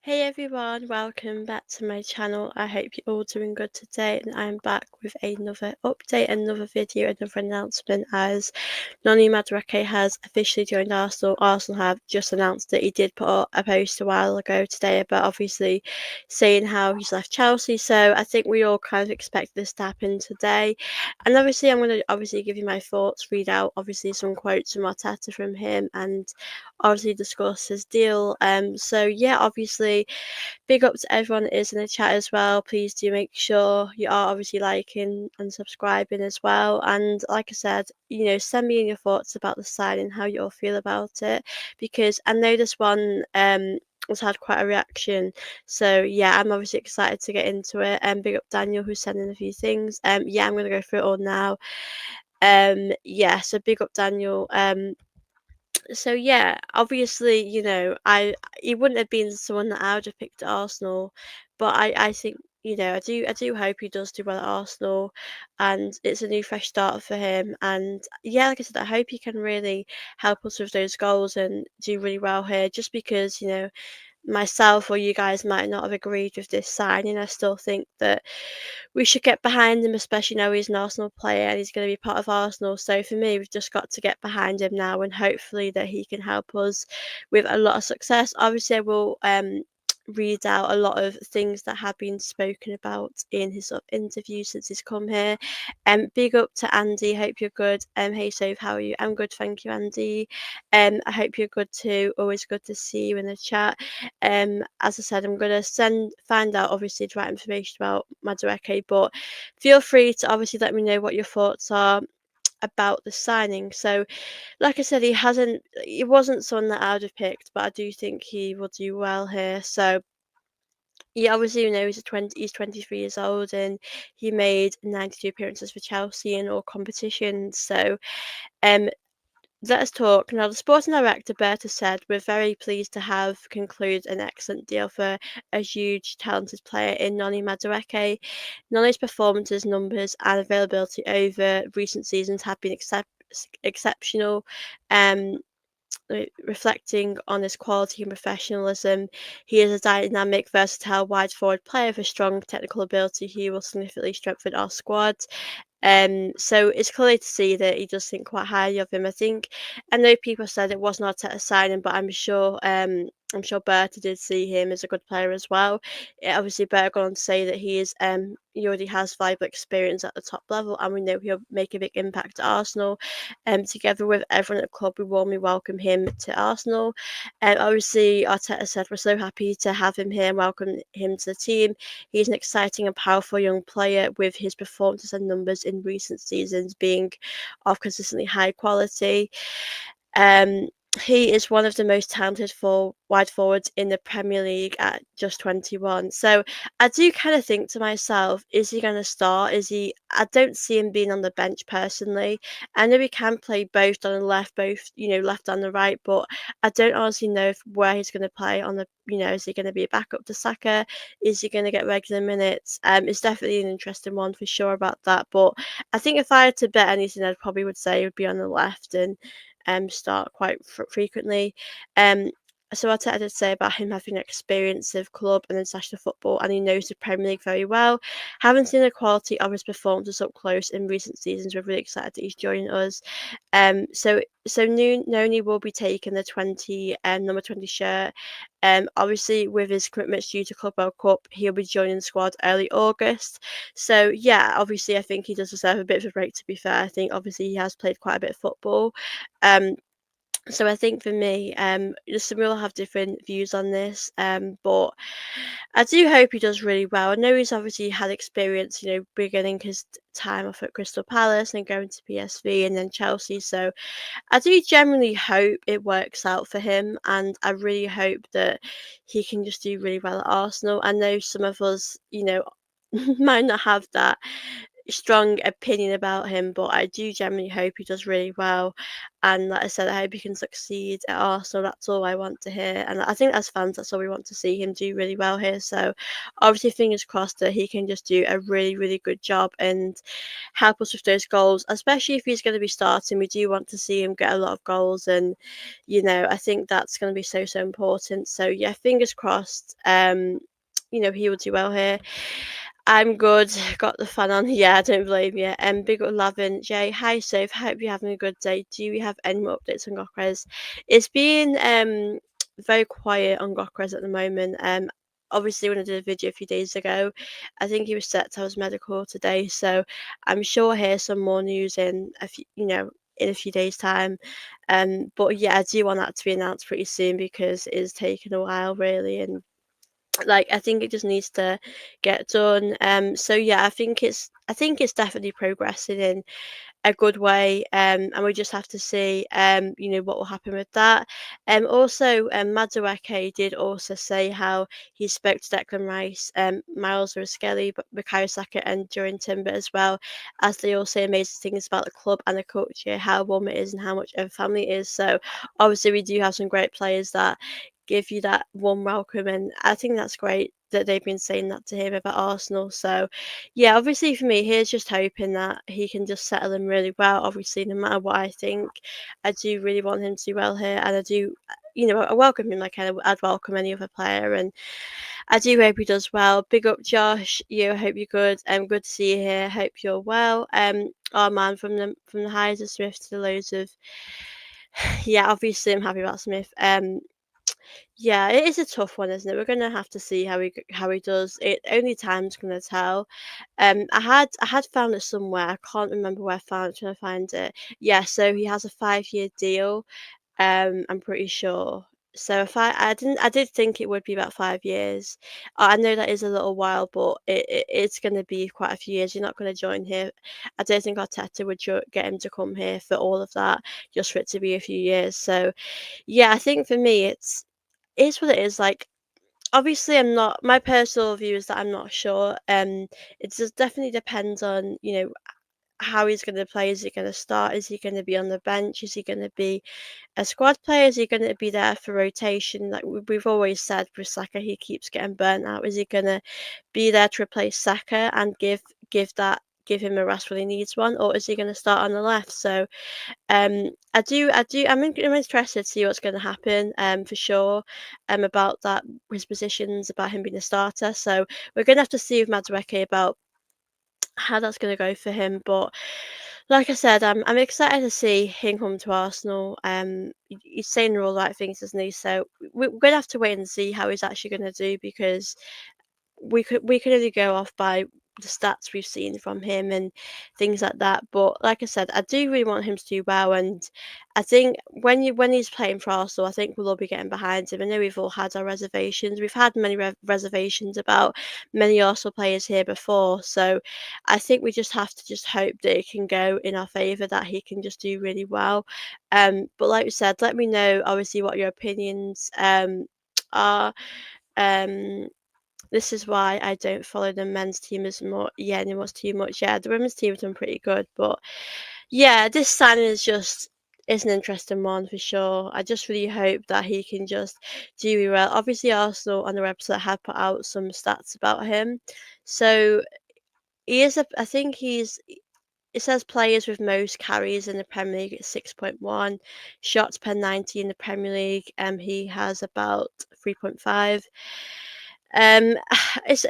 Hey everyone, welcome back to my channel. I hope you're all doing good today, and I'm back with another update, another video, another announcement as Noni Madueke has officially joined Arsenal. Arsenal have just announced that he did put up a post a while ago today, but obviously saying how he's left Chelsea. So I think we all kind of expect this to happen today. And obviously I'm going to give you my thoughts, read out obviously some quotes from Arteta from him, and obviously discuss his deal. So yeah, obviously big up to everyone that is in the chat as well. Please do make sure you are obviously liking and subscribing as well. And like I said, send me in your thoughts about the signing, how you all feel about it, because I know this one has had quite a reaction. So yeah, I'm obviously excited to get into it. And big up Daniel who's sending a few things. Yeah, I'm gonna go through it all now. Yeah, so big up Daniel. So yeah, obviously, I he wouldn't have been someone that I would have picked at Arsenal, but I think I do hope he does do well at Arsenal, and it's a new fresh start for him. And yeah, like I said, I hope he can really help us with those goals and do really well here. Just because myself or you guys might not have agreed with this signing, I still think that we should get behind him, especially now he's an Arsenal player and he's going to be part of Arsenal. So for me, we've just got to get behind him now, and hopefully that he can help us with a lot of success. Obviously, I will read out a lot of things that have been spoken about in his sort of interview since he's come here. Big up to Andy. Hope you're good. Hey Soph, how are you? I'm good, thank you, Andy. I hope you're good too. Always good to see you in the chat. As I said, I'm gonna find out obviously the right information about Madueke, but feel free to obviously let me know what your thoughts are about the signing. So, like I said, he wasn't someone that I would have picked, but I do think he will do well here. So, yeah, obviously, he's 23 years old and he made 92 appearances for Chelsea in all competitions. So, um, let us talk. Now, the sporting director, Berta, said, "We're very pleased to have concluded an excellent deal for a huge, talented player in Noni Madueke. Noni's performances, numbers, and availability over recent seasons have been exceptional. Um, Reflecting on his quality and professionalism, he is a dynamic, versatile, wide forward player with strong technical ability who will significantly strengthen our squad." So it's clear to see that he does think quite highly of him. I know people said it was not a signing, but I'm sure Berta did see him as a good player as well. Obviously, Berta gone on to say that he already has valuable experience at the top level, and we know he'll make a big impact at Arsenal. Together with everyone at the club, we warmly welcome him to Arsenal. Obviously, Arteta said we're so happy to have him here and welcome him to the team. He's an exciting and powerful young player with his performances and numbers in recent seasons being of consistently high quality. Um, he is one of the most talented wide forwards in the Premier League at just 21. So I do kind of think to myself, is he going to start? I don't see him being on the bench personally. I know he can play both on the left, left and the right, but I don't honestly know where he's going to play on is he going to be a backup to Saka? Is he going to get regular minutes? It's definitely an interesting one for sure about that. But I think if I had to bet anything, I probably would say it would be on the left and start quite frequently. Um, so what I did say about him having experience of club and international football, and he knows the Premier League very well. Having seen the quality of his performances up close in recent seasons, we're really excited that he's joining us. So Noni will be taking the number 20 shirt. Obviously with his commitments due to Club World Cup, he'll be joining the squad early August. So yeah, obviously I think he does deserve a bit of a break, to be fair. I think obviously he has played quite a bit of football. Um, so I think for me, some will have different views on this, but I do hope he does really well. I know he's obviously had experience, beginning his time off at Crystal Palace and going to PSV and then Chelsea. So I do genuinely hope it works out for him, and I really hope that he can just do really well at Arsenal. I know some of us, might not have that strong opinion about him, but I do generally hope he does really well. And like I said, I hope he can succeed at Arsenal. That's all I want to hear. And I think as fans, that's all we want to see him do really well here. So obviously, fingers crossed that he can just do a really, really good job and help us with those goals, especially if he's going to be starting. We do want to see him get a lot of goals. And, I think that's going to be so, so important. So yeah, fingers crossed. He will do well here. I'm good. Got the fan on. Yeah, I don't blame you. Big up Lavin. Jay, hi Soph. Hope you're having a good day. Do we have any more updates on Gokres? It's been very quiet on Gokres at the moment. Obviously when I did a video a few days ago, I think he was set to have his medical today, so I'm sure I'll hear some more news in a few days' time. But yeah, I do want that to be announced pretty soon because it's taken a while really, and like I think it just needs to get done. So yeah, I think it's definitely progressing in a good way, and we just have to see, what will happen with that. Also, Madueke did also say how he spoke to Declan Rice, Miles Skelly, Bukayo Saka, and Duran Timber as well, as they all say amazing things about the club and the culture, how warm it is, and how much of a family it is. So obviously, we do have some great players that give you that warm welcome, and I think that's great that they've been saying that to him about Arsenal. So yeah, obviously for me, here's just hoping that he can just settle in really well. Obviously, no matter what I think, I do really want him to do well here, and I do, I welcome him like I'd welcome any other player, and I do hope he does well. Big up, Josh. I hope you're good. Good to see you here. Hope you're well. Oh man, from the highs of Smith to the lows of, yeah, obviously I'm happy about Smith. Yeah, it is a tough one, isn't it? We're gonna have to see how he does. It only time's gonna tell. I had found it somewhere. I can't remember where I found it. Trying to find it. Yeah, so he has a 5-year deal. I'm pretty sure. So if I did think it would be about 5 years. I know that is a little while, but it's going to be quite a few years. You're not going to join here. I don't think Arteta would get him to come here for all of that, just for it to be a few years. So yeah, I think for me it's what it is. Like, obviously, I'm not. My personal view is that I'm not sure. It just definitely depends on how he's going to play. Is he going to start? Is he going to be on the bench? Is he going to be a squad player? Is he going to be there for rotation? Like we've always said with Saka, he keeps getting burnt out. Is he going to be there to replace Saka and give him a rest when he needs one, or is he going to start on the left? So I'm interested to see what's going to happen. For sure. About that, his positions, about him being a starter. So we're going to have to see with Madueke about how that's going to go for him. But like I said, I'm excited to see him come to Arsenal. He's saying all the right things, isn't he? So we're going to have to wait and see how he's actually going to do, because we could only go off by the stats we've seen from him and things like that. But like I said, I do really want him to do well, and I think when he's playing for Arsenal, I think we'll all be getting behind him. I know we've all had our reservations. We've had many reservations about many Arsenal players here before, so I think we just have to just hope that it can go in our favour, that he can just do really well. But like we said, let me know obviously what your opinions are. Um, this is why I don't follow the men's team as much. Yeah, anymore too much. Yeah, the women's team have done pretty good, but yeah, this signing is an interesting one for sure. I just really hope that he can just do really well. Obviously, Arsenal on the website have put out some stats about him, so he is a. I think he's. It says players with most carries in the Premier League at 6.1, shots per 90 in the Premier League. He has about 3.5. Um, it's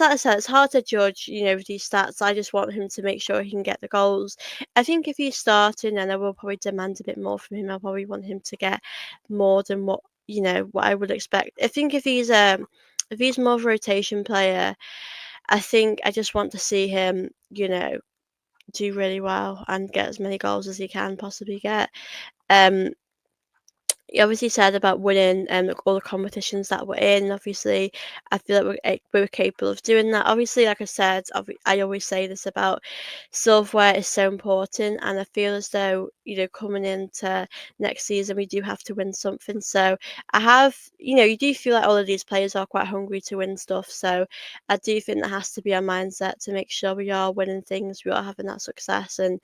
like I said, it's hard to judge, with these stats. I just want him to make sure he can get the goals. I think if he's starting, then I will probably demand a bit more from him. I probably want him to get more than what I would expect. I think if he's more of a rotation player, I think I just want to see him, do really well and get as many goals as he can possibly get. Um, You obviously said about winning like all the competitions that we're in. Obviously, I feel like we're capable of doing that. Obviously, like I said, I always say this about silverware is so important, and I feel as though coming into next season we do have to win something. So I have, you do feel like all of these players are quite hungry to win stuff. So I do think that has to be our mindset to make sure we are winning things, we are having that success, and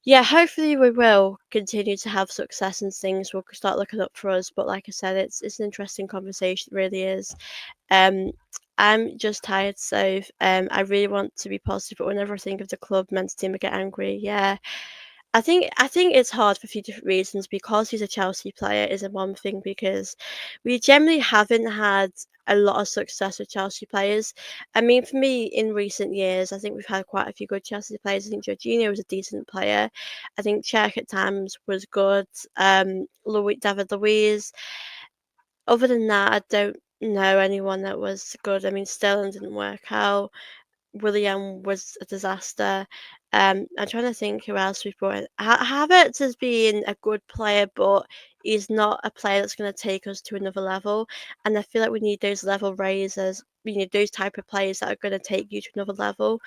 yeah, hopefully we will continue to have success and things will start looking up for us. But like I said, it's an interesting conversation, it really is. Um, I'm just tired, so I really want to be positive, but whenever I think of the club men's team, I get angry. Yeah, I think it's hard for a few different reasons because he's a Chelsea player is a one thing because we generally haven't had a lot of success with Chelsea players. I mean, for me, in recent years, I think we've had quite a few good Chelsea players. I think Jorginho was a decent player. I think Czech at times was good. David Luiz. Other than that, I don't know anyone that was good. I mean, Sterling didn't work out. William was a disaster. I'm trying to think who else we've brought in. Havertz has been a good player, but he's not a player that's going to take us to another level. And I feel like we need those level raisers. We need those type of players that are going to take you to another level.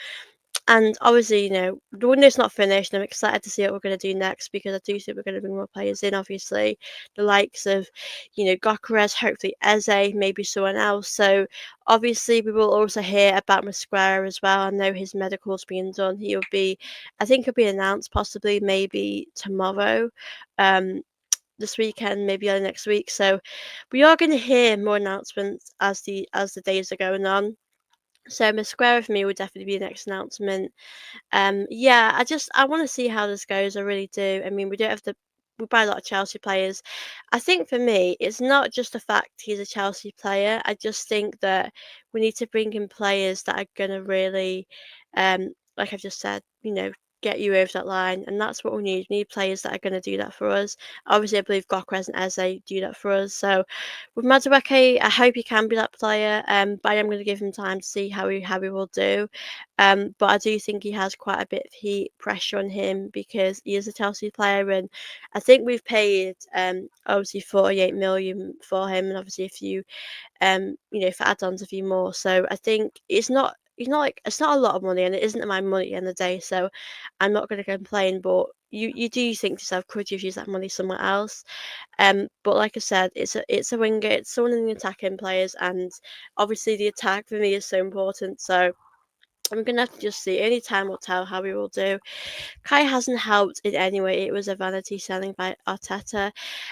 And obviously, the window's not finished. I'm excited to see what we're going to do next because I do think we're going to bring more players in. Obviously, the likes of, Gokares, hopefully Eze, maybe someone else. So obviously, we will also hear about Mosquera as well. I know his medical's being done. I think he'll be announced possibly maybe tomorrow. Um, this weekend, maybe early next week. So we are going to hear more announcements as the days are going on. So Mosquera for me would definitely be the next announcement. Yeah, I want to see how this goes. I really do. I mean, we buy a lot of Chelsea players. I think for me, it's not just the fact he's a Chelsea player. I just think that we need to bring in players that are gonna really, like I've just said, get you over that line, and that's what we need. We need players that are gonna do that for us. Obviously, I believe Gokres and Eze do that for us. So with Madueke, I hope he can be that player. But I am going to give him time to see how he will do. But I do think he has quite a bit of heat pressure on him because he is a Chelsea player, and I think we've paid obviously 48 million for him, and obviously a few for add-ons a few more. So I think it's not a lot of money, and it isn't my money at the end of the day. So I'm not going to complain, but. You do think to yourself, could you have used that money somewhere else? But like I said, it's a winger, it's someone in the attacking players, and obviously the attack for me is so important. So I'm gonna have to just see. Only time will tell how we will do. Kai hasn't helped in any way. It was a vanity selling by Arteta.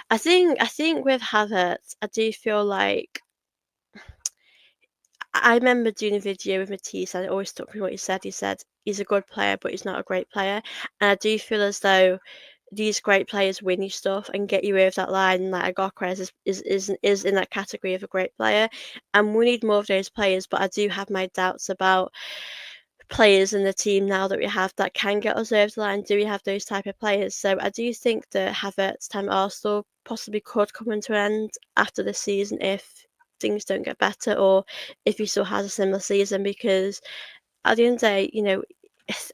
I think with Havertz, I do feel like I remember doing a video with Matisse, and it always stuck with me what he said. He said he's a good player, but he's not a great player. And I do feel as though these great players win you stuff and get you over that line. Like Agokres is in that category of a great player, and we need more of those players. But I do have my doubts about players in the team now that we have that can get us over the line. Do we have those type of players? So I do think that Havertz time at Arsenal possibly could come into an end after this season if things don't get better or if he still has a similar season because at the end of the day,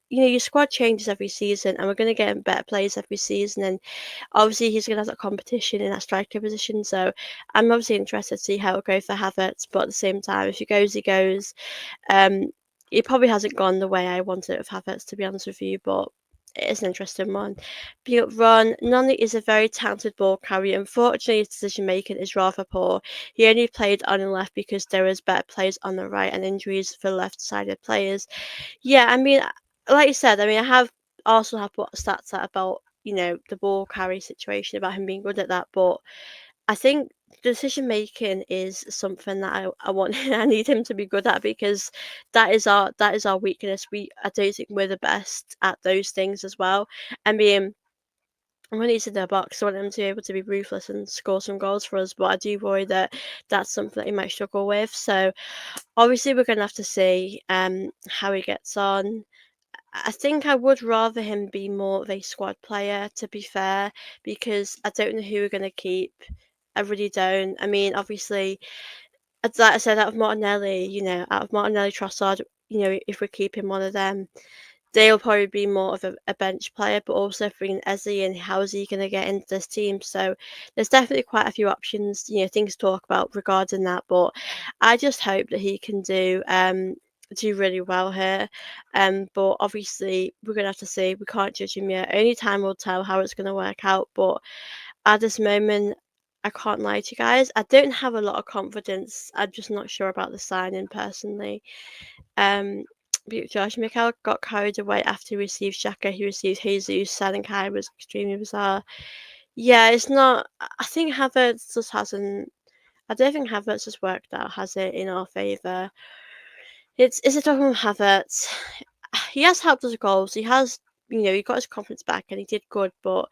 your squad changes every season and we're going to get better players every season and obviously he's going to have that competition in that striker position so I'm obviously interested to see how it goes for Havertz but at the same time if he goes um, it probably hasn't gone the way I wanted it with Havertz, to be honest with you, but it's an interesting one. Being up Ron, Noni is a very talented ball carrier. Unfortunately, his decision making is rather poor. He only played on the left because there was better players on the right and injuries for left-sided players. Yeah, I mean, like you said, I mean, I have also have put stats out about the ball carry situation about him being good at that, but I think decision making is something that I want I need him to be good at because that is our weakness. I don't think we're the best at those things as well. I mean when he's in their box, I want him to be able to be ruthless and score some goals for us, but I do worry that that's something that he might struggle with. So obviously we're gonna have to see how he gets on. I think I would rather him be more of a squad player, to be fair, because I don't know who we're going to keep. I really don't. I mean, obviously, like I said, out of Martinelli, Trossard, if we're keeping one of them, they'll probably be more of a bench player, but also bringing Eze in, how is he going to get into this team? So there's definitely quite a few options, things to talk about regarding that. But I just hope that he can do really well here. But obviously we're gonna have to see. We can't judge him yet. Only time will tell how it's gonna work out. But at this moment, I can't lie to you guys. I don't have a lot of confidence. I'm just not sure about the signing personally. Um, but Josh Mikel got carried away after he received Shaka. He received Jesus. Selling Kai was extremely bizarre. Yeah, it's not. I think Havertz just hasn't. I don't think Havertz has worked out, has it, in our favour? It's a problem with Havertz. He has helped us with goals. He has, he got his confidence back and he did good, but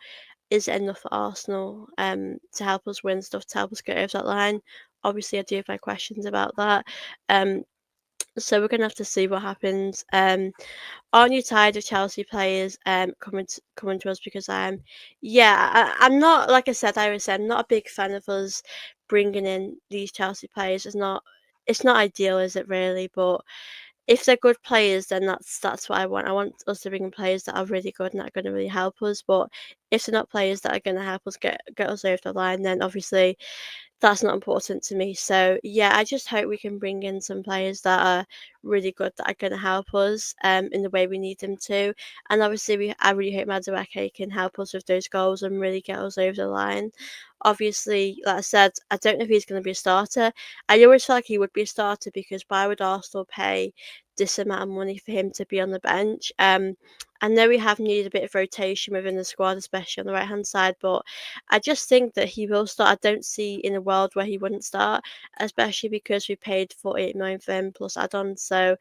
is it enough for Arsenal to help us win stuff, to help us get over that line? Obviously, I do have my questions about that. Um, so we're gonna have to see what happens. Aren't you tired of Chelsea players coming to us? Because I'm not, like I said, I'm not a big fan of us bringing in these Chelsea players. It's not ideal, is it really? But if they're good players, then that's what I want. I want us to bring in players that are really good and that are going to really help us. But if they're not players that are going to help us get us over the line, then obviously that's not important to me. So yeah, I just hope we can bring in some players that are really good, that are going to help us in the way we need them to. And obviously, I really hope Madueke can help us with those goals and really get us over the line. Obviously, like I said, I don't know if he's going to be a starter. I always feel like he would be a starter because why would Arsenal pay this amount of money for him to be on the bench? I know we have needed a bit of rotation within the squad, especially on the right hand side, but I just think that he will start. I don't see in a world where he wouldn't start, especially because we paid 48 million for him plus add-ons. So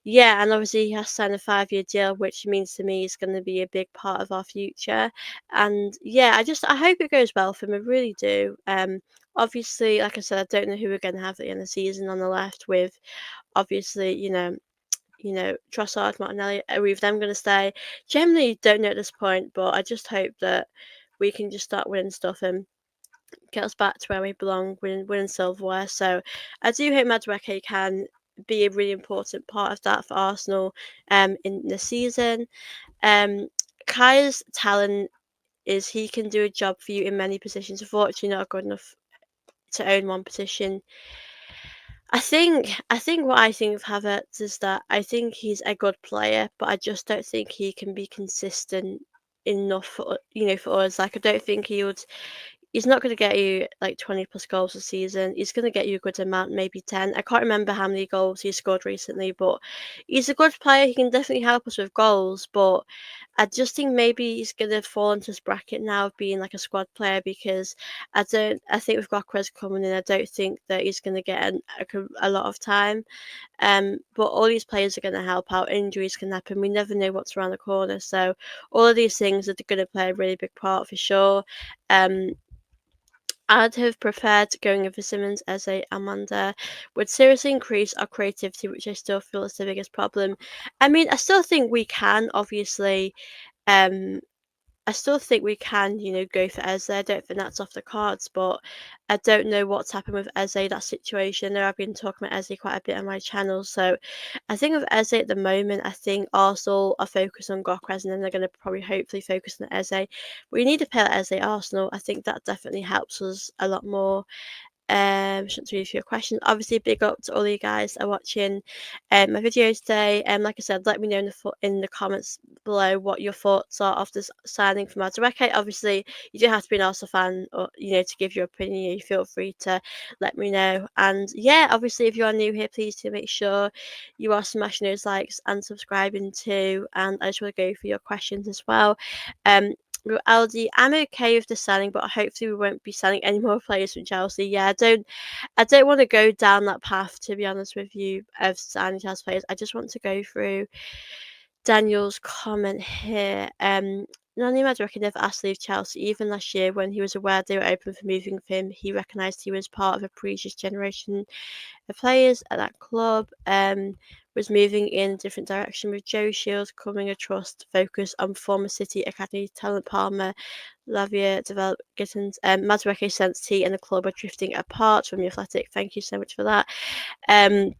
yeah, and obviously he has signed a 5-year deal, which means to me he's going to be a big part of our future. And yeah, I hope it goes well for him. I really do. Obviously, like I said, I don't know who we're going to have at the end of the season on the left with. Obviously, Trossard, Martinelli. Are we them going to stay? Generally, don't know at this point, but I just hope that we can just start winning stuff and get us back to where we belong, winning silverware. So I do hope Madueke can be a really important part of that for Arsenal in the season. Um, Kai's talent is he can do a job for you in many positions. Unfortunately, not good enough to own one position. I think what I think of Havertz is that I think he's a good player, but I just don't think he can be consistent enough for us. Like I don't think he's not going to get you like 20 plus goals a season. He's going to get you a good amount, maybe 10. I can't remember how many goals he scored recently, but he's a good player. He can definitely help us with goals, but I just think maybe he's going to fall into this bracket now of being like a squad player because I think with Gokres coming in, I don't think that he's going to get a lot of time. But all these players are going to help out. Injuries can happen. We never know what's around the corner. So all of these things are going to play a really big part for sure. Um, I'd have preferred going over Simmons as a Amanda would seriously increase our creativity, which I still feel is the biggest problem. I mean, I still think we can, obviously. Um, I still think we can, go for Eze. I don't think that's off the cards, but I don't know what's happened with Eze, that situation. I know I've been talking about Eze quite a bit on my channel. So I think with Eze at the moment, I think Arsenal are focused on Gokres and then they're going to probably hopefully focus on Eze. We need to play like Eze Arsenal. I think that definitely helps us a lot more. Shouldn't read a few questions. Obviously, big up to all you guys that are watching my video today. Like I said, let me know in the comments below what your thoughts are of this signing from Madueke. Obviously, you don't have to be an Arsenal fan or to give your opinion. You feel free to let me know. And yeah, obviously, if you are new here, please do make sure you are smashing those likes and subscribing too. And I just want to go for your questions as well. With Aldi, I'm okay with the selling, but hopefully we won't be selling any more players from Chelsea. Yeah, I don't want to go down that path, to be honest with you, of signing Chelsea players. I just want to go through Daniel's comment here. Noni Madueke never asked to leave Chelsea. Even last year, when he was aware they were open for moving for him, he recognised he was part of a previous generation of players at that club. Was moving in a different direction with Joe Shields coming a trust focus on former City Academy talent Palmer, Lavia, develop Gittins, Madueke Sensi and the club are drifting apart from the Athletic. Thank you so much for that. Um,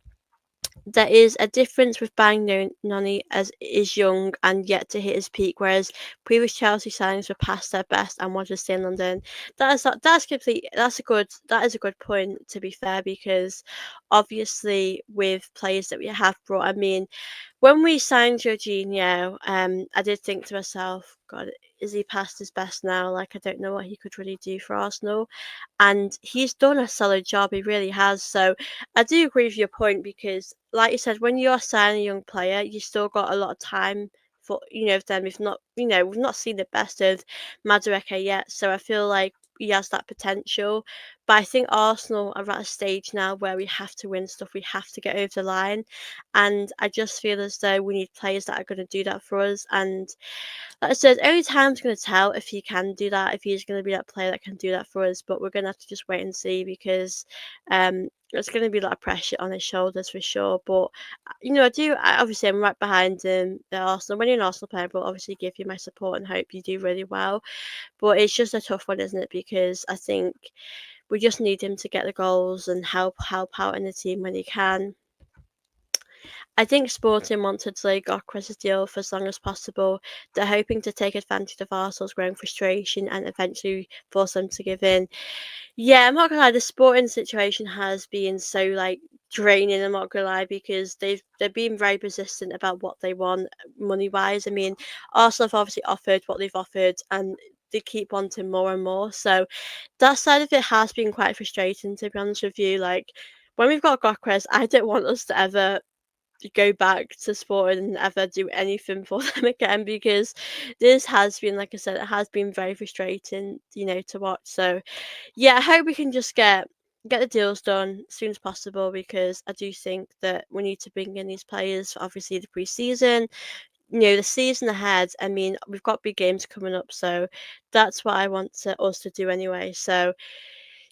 there is a difference with buying Noni as is young and yet to hit his peak, whereas previous Chelsea signings were past their best and wanted to stay in London. That is a good point, to be fair, because obviously with players that we have brought, I mean, when we signed Jorginho, I did think to myself, God, is he past his best now? Like, I don't know what he could really do for Arsenal. And he's done a solid job, he really has. So I do agree with your point because, like you said, when you're signing a young player, you still got a lot of time for, them. If not, we've not seen the best of Madueke yet. So I feel like he has that potential. But I think Arsenal are at a stage now where we have to win stuff. We have to get over the line. And I just feel as though we need players that are going to do that for us. And like I said, only time's going to tell if he can do that, if he's going to be that player that can do that for us. But we're going to have to just wait and see because there's going to be a lot of pressure on his shoulders for sure. But obviously, I'm right behind him at Arsenal. When you're an Arsenal player, but obviously give you my support and hope you do really well. But it's just a tough one, isn't it? Because I think we just need him to get the goals and help out in the team when he can. I think Sporting want to delay Gyökeres' deal for as long as possible. They're hoping to take advantage of Arsenal's growing frustration and eventually force them to give in. Yeah, I'm not gonna lie, the Sporting situation has been so draining, I'm not gonna lie, because they've been very persistent about what they want money wise. I mean, Arsenal have obviously offered what they've offered and they keep wanting more and more. So that side of it has been quite frustrating, to be honest with you. Like when we've got Gyökeres, I don't want us to ever go back to sport and ever do anything for them again because this has been, like I said, it has been very frustrating, to watch. So yeah, I hope we can just get the deals done as soon as possible because I do think that we need to bring in these players for obviously the pre-season, the season ahead. I mean, we've got big games coming up, so that's what I want us to do anyway. So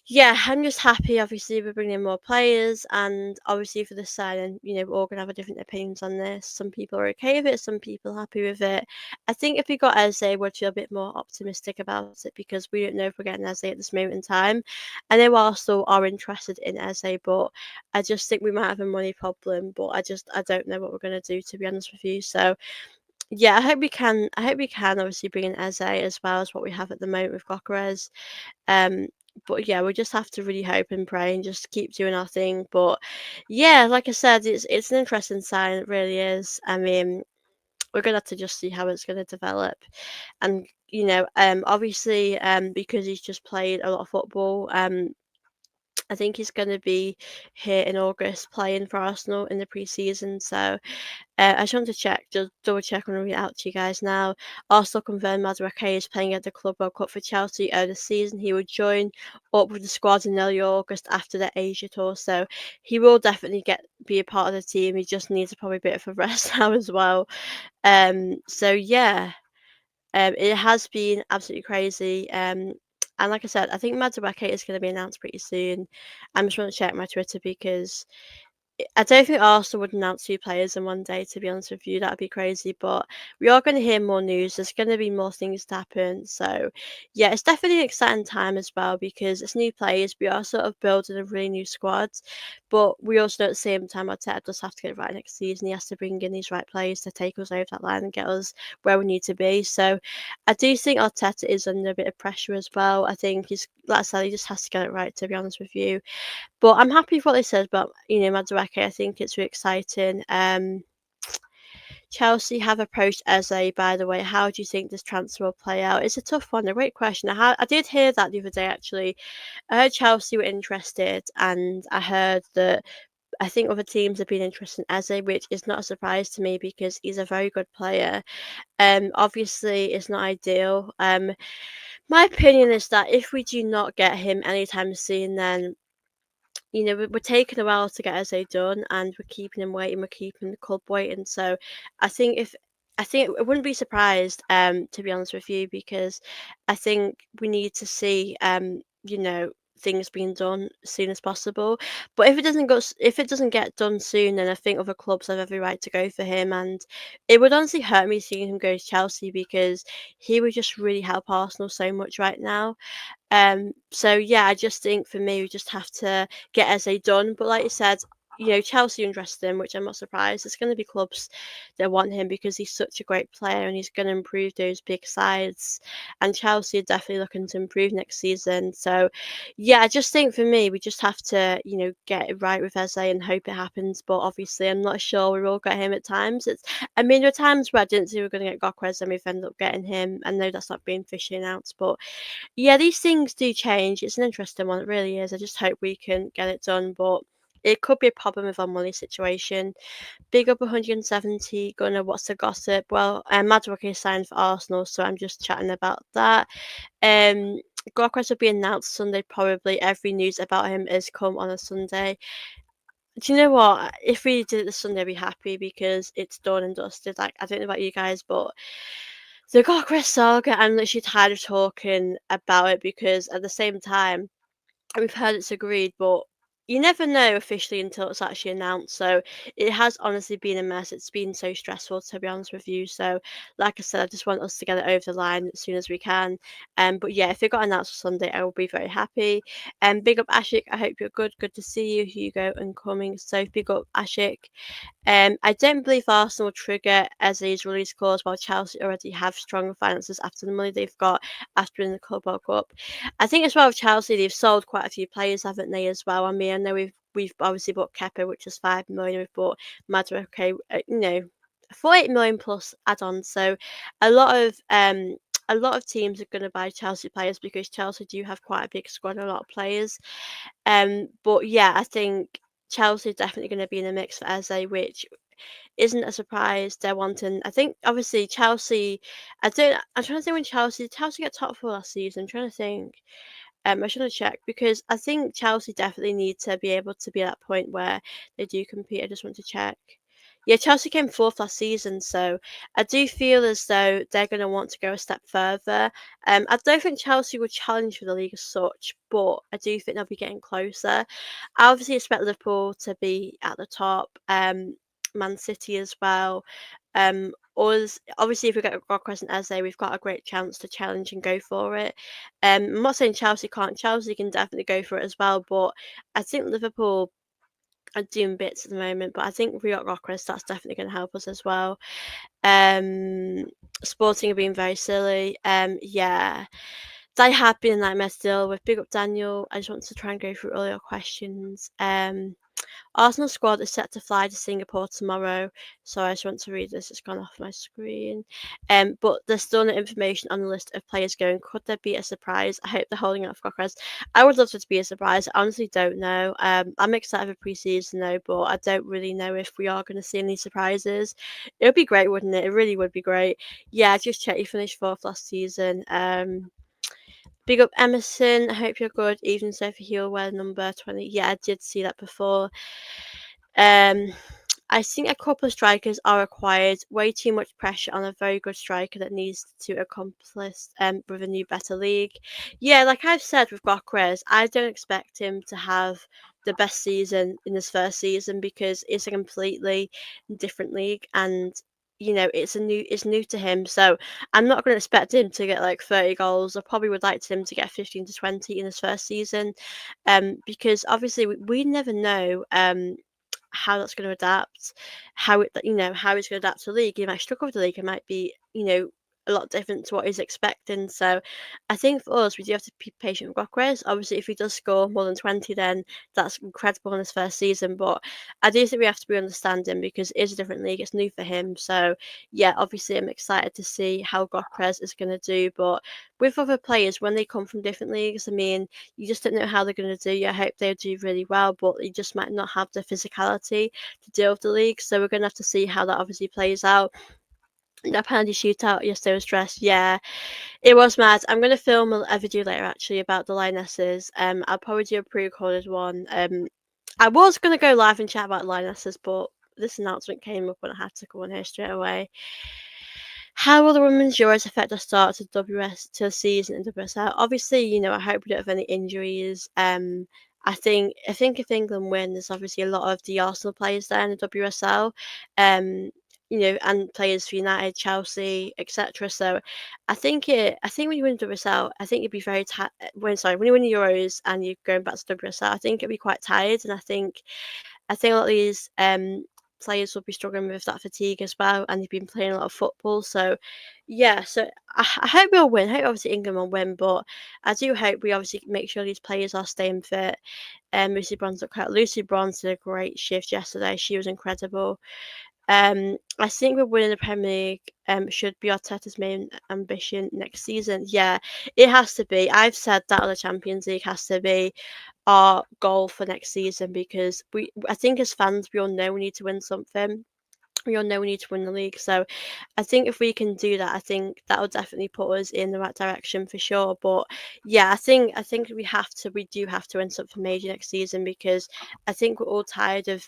yeah, I'm just happy. Obviously, we're bringing in more players, and obviously for the signing, we're all gonna have a different opinions on this. Some people are okay with it, some people are happy with it. I think if we got Eze, we'd feel a bit more optimistic about it because we don't know if we're getting Eze at this moment in time. I know Arsenal are interested in Eze, but I just think we might have a money problem. But I don't know what we're gonna do, to be honest with you. So yeah, I hope we can. I hope we can obviously bring in Eze as well as what we have at the moment with Gyökeres. Um, but yeah, we just have to really hope and pray and just keep doing our thing. But yeah, like I said, it's an interesting sign. It really is. I mean, we're gonna have to just see how it's gonna develop, and obviously, because he's just played a lot of football. I think he's going to be here in August playing for Arsenal in the pre-season. So I just want to check, just double check and read it out to you guys now. Arsenal confirmed Madueke is playing at the Club World Cup for Chelsea this season. He will join up with the squad in early August after the Asia tour. So he will definitely be a part of the team. He just needs probably a bit of a rest now as well. So yeah, it has been absolutely crazy. And like I said, I think Madueke is going to be announced pretty soon. I'm just going to check my Twitter because I don't think Arsenal would announce two players in one day, to be honest with you. That'd be crazy. But we are going to hear more news. There's going to be more things to happen. So, yeah, it's definitely an exciting time as well because it's new players. We are sort of building a really new squad. But we also, at the same time, Arteta does have to get it right next season. He has to bring in these right players to take us over that line and get us where we need to be. So, I do think Arteta is under a bit of pressure as well. I think like I said, he just has to get it right, to be honest with you. But I'm happy with what they said about, Madueke. I think it's really exciting. Chelsea have approached Eze, by the way. How do you think this transfer will play out? It's a tough one, a great question. I did hear that the other day, actually. I heard Chelsea were interested, and I heard that I think other teams have been interested in Eze, which is not a surprise to me because he's a very good player. Obviously, it's not ideal. My opinion is that if we do not get him anytime soon, then we're taking a while to get Eze done, and we're keeping him waiting. We're keeping the club waiting. So, I think if I think I wouldn't be surprised, to be honest with you, because I think we need to see, things being done as soon as possible. But if it doesn't get done soon, then I think other clubs have every right to go for him, and it would honestly hurt me seeing him go to Chelsea because he would just really help Arsenal so much right now. So yeah, I just think for me, we just have to get Eze done. But like you said, Chelsea interested in, which I'm not surprised. There's going to be clubs that want him because he's such a great player and he's going to improve those big sides. And Chelsea are definitely looking to improve next season. So, yeah, I just think for me, we just have to, get it right with Eze and hope it happens. But obviously, I'm not sure we will get him at times. I mean, there are times where I didn't think we were going to get Gokres and we've ended up getting him. I know that's not being officially announced, but yeah, these things do change. It's an interesting one, it really is. I just hope we can get it done, but it could be a problem with our money situation. Big up 170, Gunnar, what's the gossip? Well, Madueke signed for Arsenal, so I'm just chatting about that. Gorkres will be announced Sunday, probably. Every news about him has come on a Sunday. Do you know what? If we did it this Sunday, I'd be happy because it's done and dusted. Like, I don't know about you guys, but the Gorkres saga, I'm literally tired of talking about it because at the same time, we've heard it's agreed, but you never know officially until it's actually announced. So it has honestly been a mess. It's been so stressful, to be honest with you. So, like I said, I just want us to get it over the line as soon as we can. But yeah, if it got announced for Sunday, I will be very happy. Big up Ashik. I hope you're good. Good to see you, Hugo, and coming. So big up Ashik. I don't believe Arsenal will trigger Eze's release clause while Chelsea already have stronger finances after the money they've got after winning the Club World Cup. I think as well with Chelsea, they've sold quite a few players, haven't they, as well? I mean, I know we've obviously bought Kepa, which is 5 million. We've bought Madueke, 48 million plus add-ons. So a lot of a lot of teams are going to buy Chelsea players because Chelsea do have quite a big squad and a lot of players. But yeah, I think Chelsea is definitely going to be in the mix for Eze, which isn't a surprise. They're wanting. I think obviously Chelsea. I'm trying to think when Chelsea got top four last season. I'm trying to think. I should have checked because I think Chelsea definitely need to be able to be at that point where they do compete. I just want to check. Yeah, Chelsea came fourth last season, so I do feel as though they're going to want to go a step further. I don't think Chelsea will challenge for the league as such, but I do think they'll be getting closer. I obviously expect Liverpool to be at the top, Man City as well. Us, obviously, if we get a Crescent Eze, we've got a great chance to challenge and go for it. I'm not saying Chelsea can't. Chelsea can definitely go for it as well, but I think Liverpool are doing bits at the moment. But I think if we got Rockers, that's definitely going to help us as well. Um, Sporting have been very silly. Yeah, they have been a nightmare to deal with. Big up Daniel. I just want to try and go through all your questions. Arsenal squad is set to fly to Singapore tomorrow. So I just want to read this. It's gone off my screen. But there's still no information on the list of players going. Could there be a surprise? I hope they're holding out for Cockers. I would love it to be a surprise. I honestly don't know. I'm excited for pre-season though, but I don't really know if we are going to see any surprises. It would be great, wouldn't it? It really would be great. Yeah, just check you finished fourth last season. Big up Emerson. I hope you're good. Even Sophie Healwell, number 20. Yeah, I did see that before. Um, I think a couple of strikers are required. Way too much pressure on a very good striker that needs to accomplish with a new better league. Yeah, like I've said with Gokres, I don't expect him to have the best season in his first season because it's a completely different league and it's new to him. So I'm not going to expect him to get like 30 goals. I probably would like him to get 15 to 20 in his first season, because obviously we never know how that's going to adapt, how he's going to adapt to the league. He might struggle with the league. It might be a lot different to what he's expecting. So I think for us, we do have to be patient with Gokres. Obviously, if he does score more than 20, then that's incredible in his first season. But I do think we have to be understanding because it is a different league. It's new for him. So yeah, obviously, I'm excited to see how Gokres is going to do. But with other players, when they come from different leagues, I mean, you just don't know how they're going to do. I hope they do really well, but you just might not have the physicality to deal with the league. So we're going to have to see how that obviously plays out. That penalty shootout yesterday was stressed. Yeah, it was mad. I'm going to film a video later actually about the Lionesses. I'll probably do a pre-recorded one. I was going to go live and chat about Lionesses, but this announcement came up and I had to go on here straight away. How will the women's Euros affect the start to to the season in WSL? Obviously, I hope we don't have any injuries. I think if England win, there's obviously a lot of the Arsenal players there in the WSL. And players for United, Chelsea, etc. So I think when you win WSL, I think you'd be very when you win the Euros and you're going back to WSL, I think it'd be quite tired, and I think I think a lot of these players will be struggling with that fatigue as well, and they've been playing a lot of football. So, yeah, so I hope we'll win. I hope obviously England will win, but I do hope we obviously make sure these players are staying fit. Lucy Bronze did a great shift yesterday. She was incredible. I think we're winning the Premier League should be Arteta's main ambition next season. Yeah, it has to be. I've said that the Champions League has to be our goal for next season because I think as fans we all know we need to win something. We all know we need to win the league. So I think if we can do that, I think that will definitely put us in the right direction for sure. But yeah, I think we do have to win something major next season because I think we're all tired of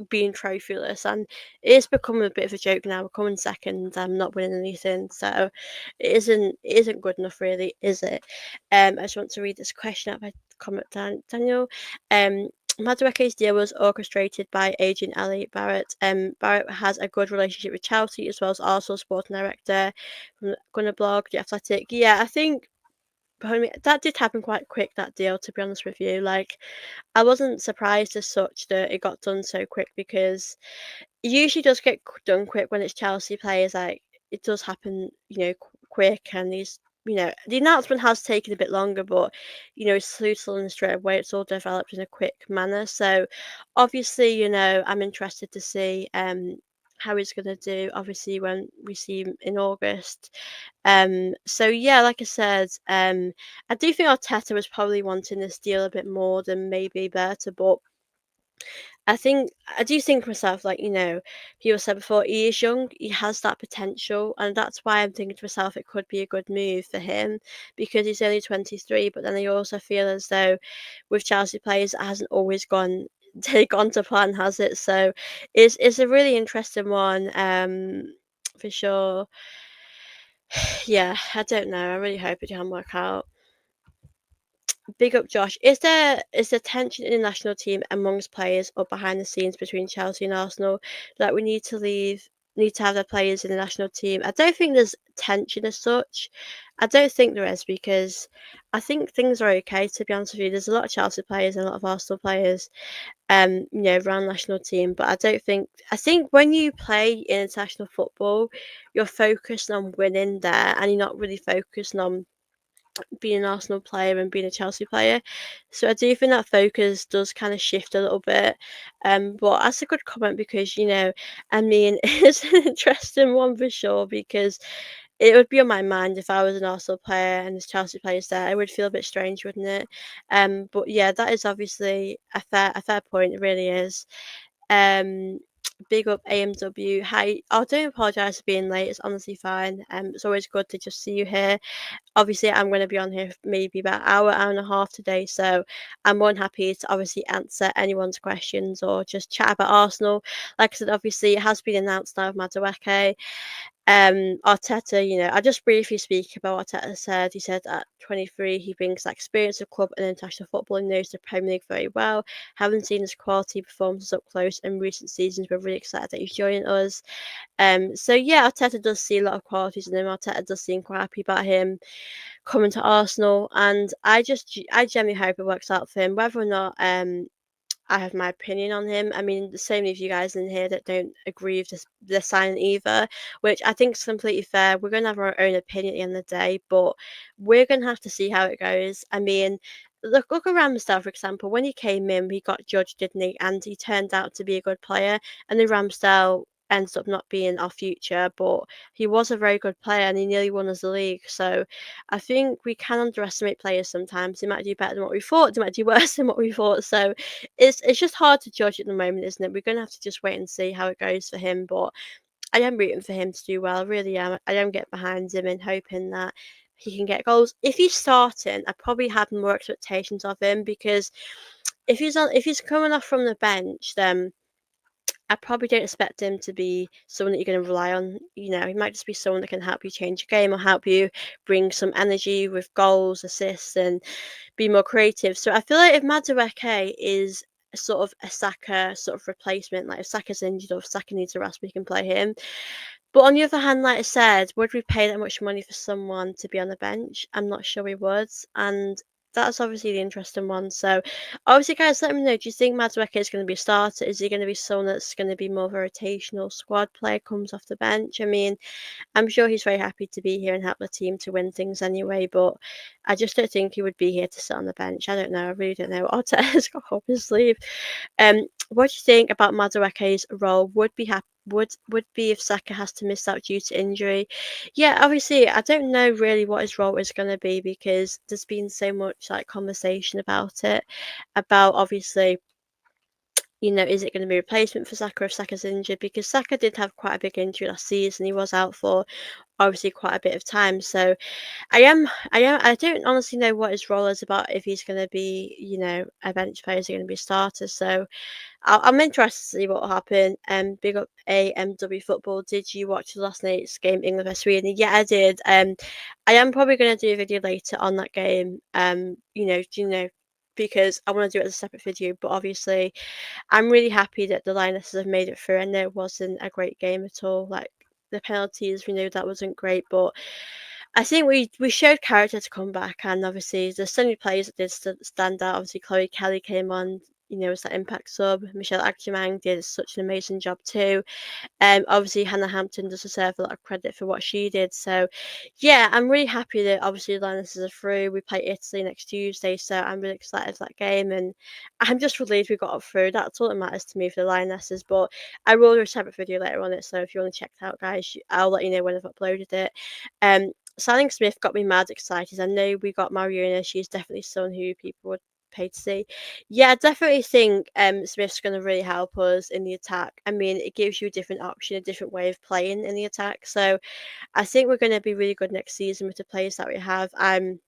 being trophyless, and it is becoming a bit of a joke now. We're coming second, not winning anything, so it isn't good enough, really, is it? I just want to read this question out by comment Daniel. Madueke's deal was orchestrated by agent Ali Barrett. Barrett has a good relationship with Chelsea as well as Arsenal sporting director from Gunnar Blog, The Athletic. Yeah, I think that did happen quite quick, that deal, to be honest with you. Like, I wasn't surprised as such that it got done so quick because it usually does get done quick when it's Chelsea players. Like, it does happen, quick, and the announcement has taken a bit longer, but it's smoothly and straight away. It's all developed in a quick manner. So, obviously, I'm interested to see how he's going to do. Obviously, when we see him in August. So yeah, like I said, I do think Arteta was probably wanting this deal a bit more than maybe Berta, but I do think myself, like, people said before, he is young, he has that potential, and that's why I'm thinking to myself it could be a good move for him because he's only 23. But then I also feel as though with Chelsea players, it hasn't always gone to plan, has it? So it's a really interesting one, for sure. Yeah, I don't know. I really hope it can work out. Big up, Josh. Is there tension in the national team amongst players or behind the scenes between Chelsea and Arsenal? Like we need to have the players in the national team. I don't think there's tension as such. I don't think there is because I think things are okay, to be honest with you. There's a lot of Chelsea players and a lot of Arsenal players, around the national team. But I think when you play in international football, you're focused on winning there and you're not really focused on being an Arsenal player and being a Chelsea player. So I do think that focus does kind of shift a little bit. But that's a good comment because, I mean, it's an interesting one for sure because it would be on my mind if I was an Arsenal player and there's Chelsea players there. It would feel a bit strange, wouldn't it? But yeah, that is obviously a fair point. It really is. Um, Big up AMW. Hi. I don't apologise for being late. It's honestly fine. It's always good to just see you here. Obviously I'm going to be on here for maybe about an hour and a half today, so I'm more than happy to obviously answer anyone's questions or just chat about Arsenal. Like I said, obviously it has been announced now of Madueke. Arteta, I just briefly speak about what Arteta said. He said at 23 he brings that experience of club and international football and knows the Premier League very well. Having seen his quality performances up close in recent seasons, we're really excited that he's joining us. So yeah, Arteta does see a lot of qualities in him. Arteta does seem quite happy about him coming to Arsenal, and I genuinely hope it works out for him. Whether or not I have my opinion on him. I mean, the same of you guys in here that don't agree with the signing either, which I think is completely fair. We're going to have our own opinion at the end of the day, but we're going to have to see how it goes. I mean, look at Ramsdale, for example. When he came in, he got judged, didn't he? And he turned out to be a good player. And then Ramsdale ends up not being our future, but he was a very good player and he nearly won us the league. So I think we can underestimate players sometimes. They might do better than what we thought, they might do worse than what we thought. So it's just hard to judge at the moment, isn't it? We're going to have to just wait and see how it goes for him. But I am rooting for him to do well. I really am. I am getting behind him and hoping that he can get goals. If he's starting, I probably have more expectations of him because if he's coming off from the bench, then I probably don't expect him to be someone that you're going to rely on. He might just be someone that can help you change your game or help you bring some energy with goals, assists, and be more creative. So I feel like if Madueke is sort of a Saka sort of replacement, like if Saka's injured or if Saka needs a rest, we can play him. But on the other hand, like I said, would we pay that much money for someone to be on the bench? I'm not sure we would. And that's obviously the interesting one. So, obviously, guys, let me know. Do you think Madueke is going to be a starter? Is he going to be someone that's going to be more of a rotational squad player, comes off the bench? I mean, I'm sure he's very happy to be here and help the team to win things anyway, but I just don't think he would be here to sit on the bench. I don't know. I really don't know what Arteta's got up his sleeve. What do you think about Madueke's role? Would be if Saka has to miss out due to injury? Yeah, obviously, I don't know really what his role is going to be because there's been so much like conversation about it, about obviously, is it going to be a replacement for Saka if Saka's injured? Because Saka did have quite a big injury last season. He was out for obviously quite a bit of time. So I don't honestly know what his role is about if he's going to be, a bench player, is he going to be a starter? So I'm interested to see what will happen. Big up AMW football. Did you watch last night's game, England vs Sweden? Yeah, I did. I am probably going to do a video later on that game. Because I want to do it as a separate video. But obviously, I'm really happy that the Lionesses have made it through. I know it wasn't a great game at all. Like the penalties, we know that wasn't great, but I think we showed character to come back, and obviously there's so many players that did stand out. Obviously, Chloe Kelly came on, as that impact sub. Michelle Agyemang did such an amazing job too. Obviously Hannah Hampton does deserve a lot of credit for what she did. So, yeah, I'm really happy that obviously the Lionesses are through. We play Italy next Tuesday, so I'm really excited for that game, and I'm just relieved we got up through. That's all that matters to me for the Lionesses. But I will do a separate video later on it, so if you want to check it out, guys, I'll let you know when I've uploaded it. Signing Smith got me mad excited. I know we got Mariona. She's definitely someone who people would pay to see. Yeah, I definitely think Smith's going to really help us in the attack. I mean, it gives you a different option, a different way of playing in the attack. So I think we're going to be really good next season with the players that we have. I'm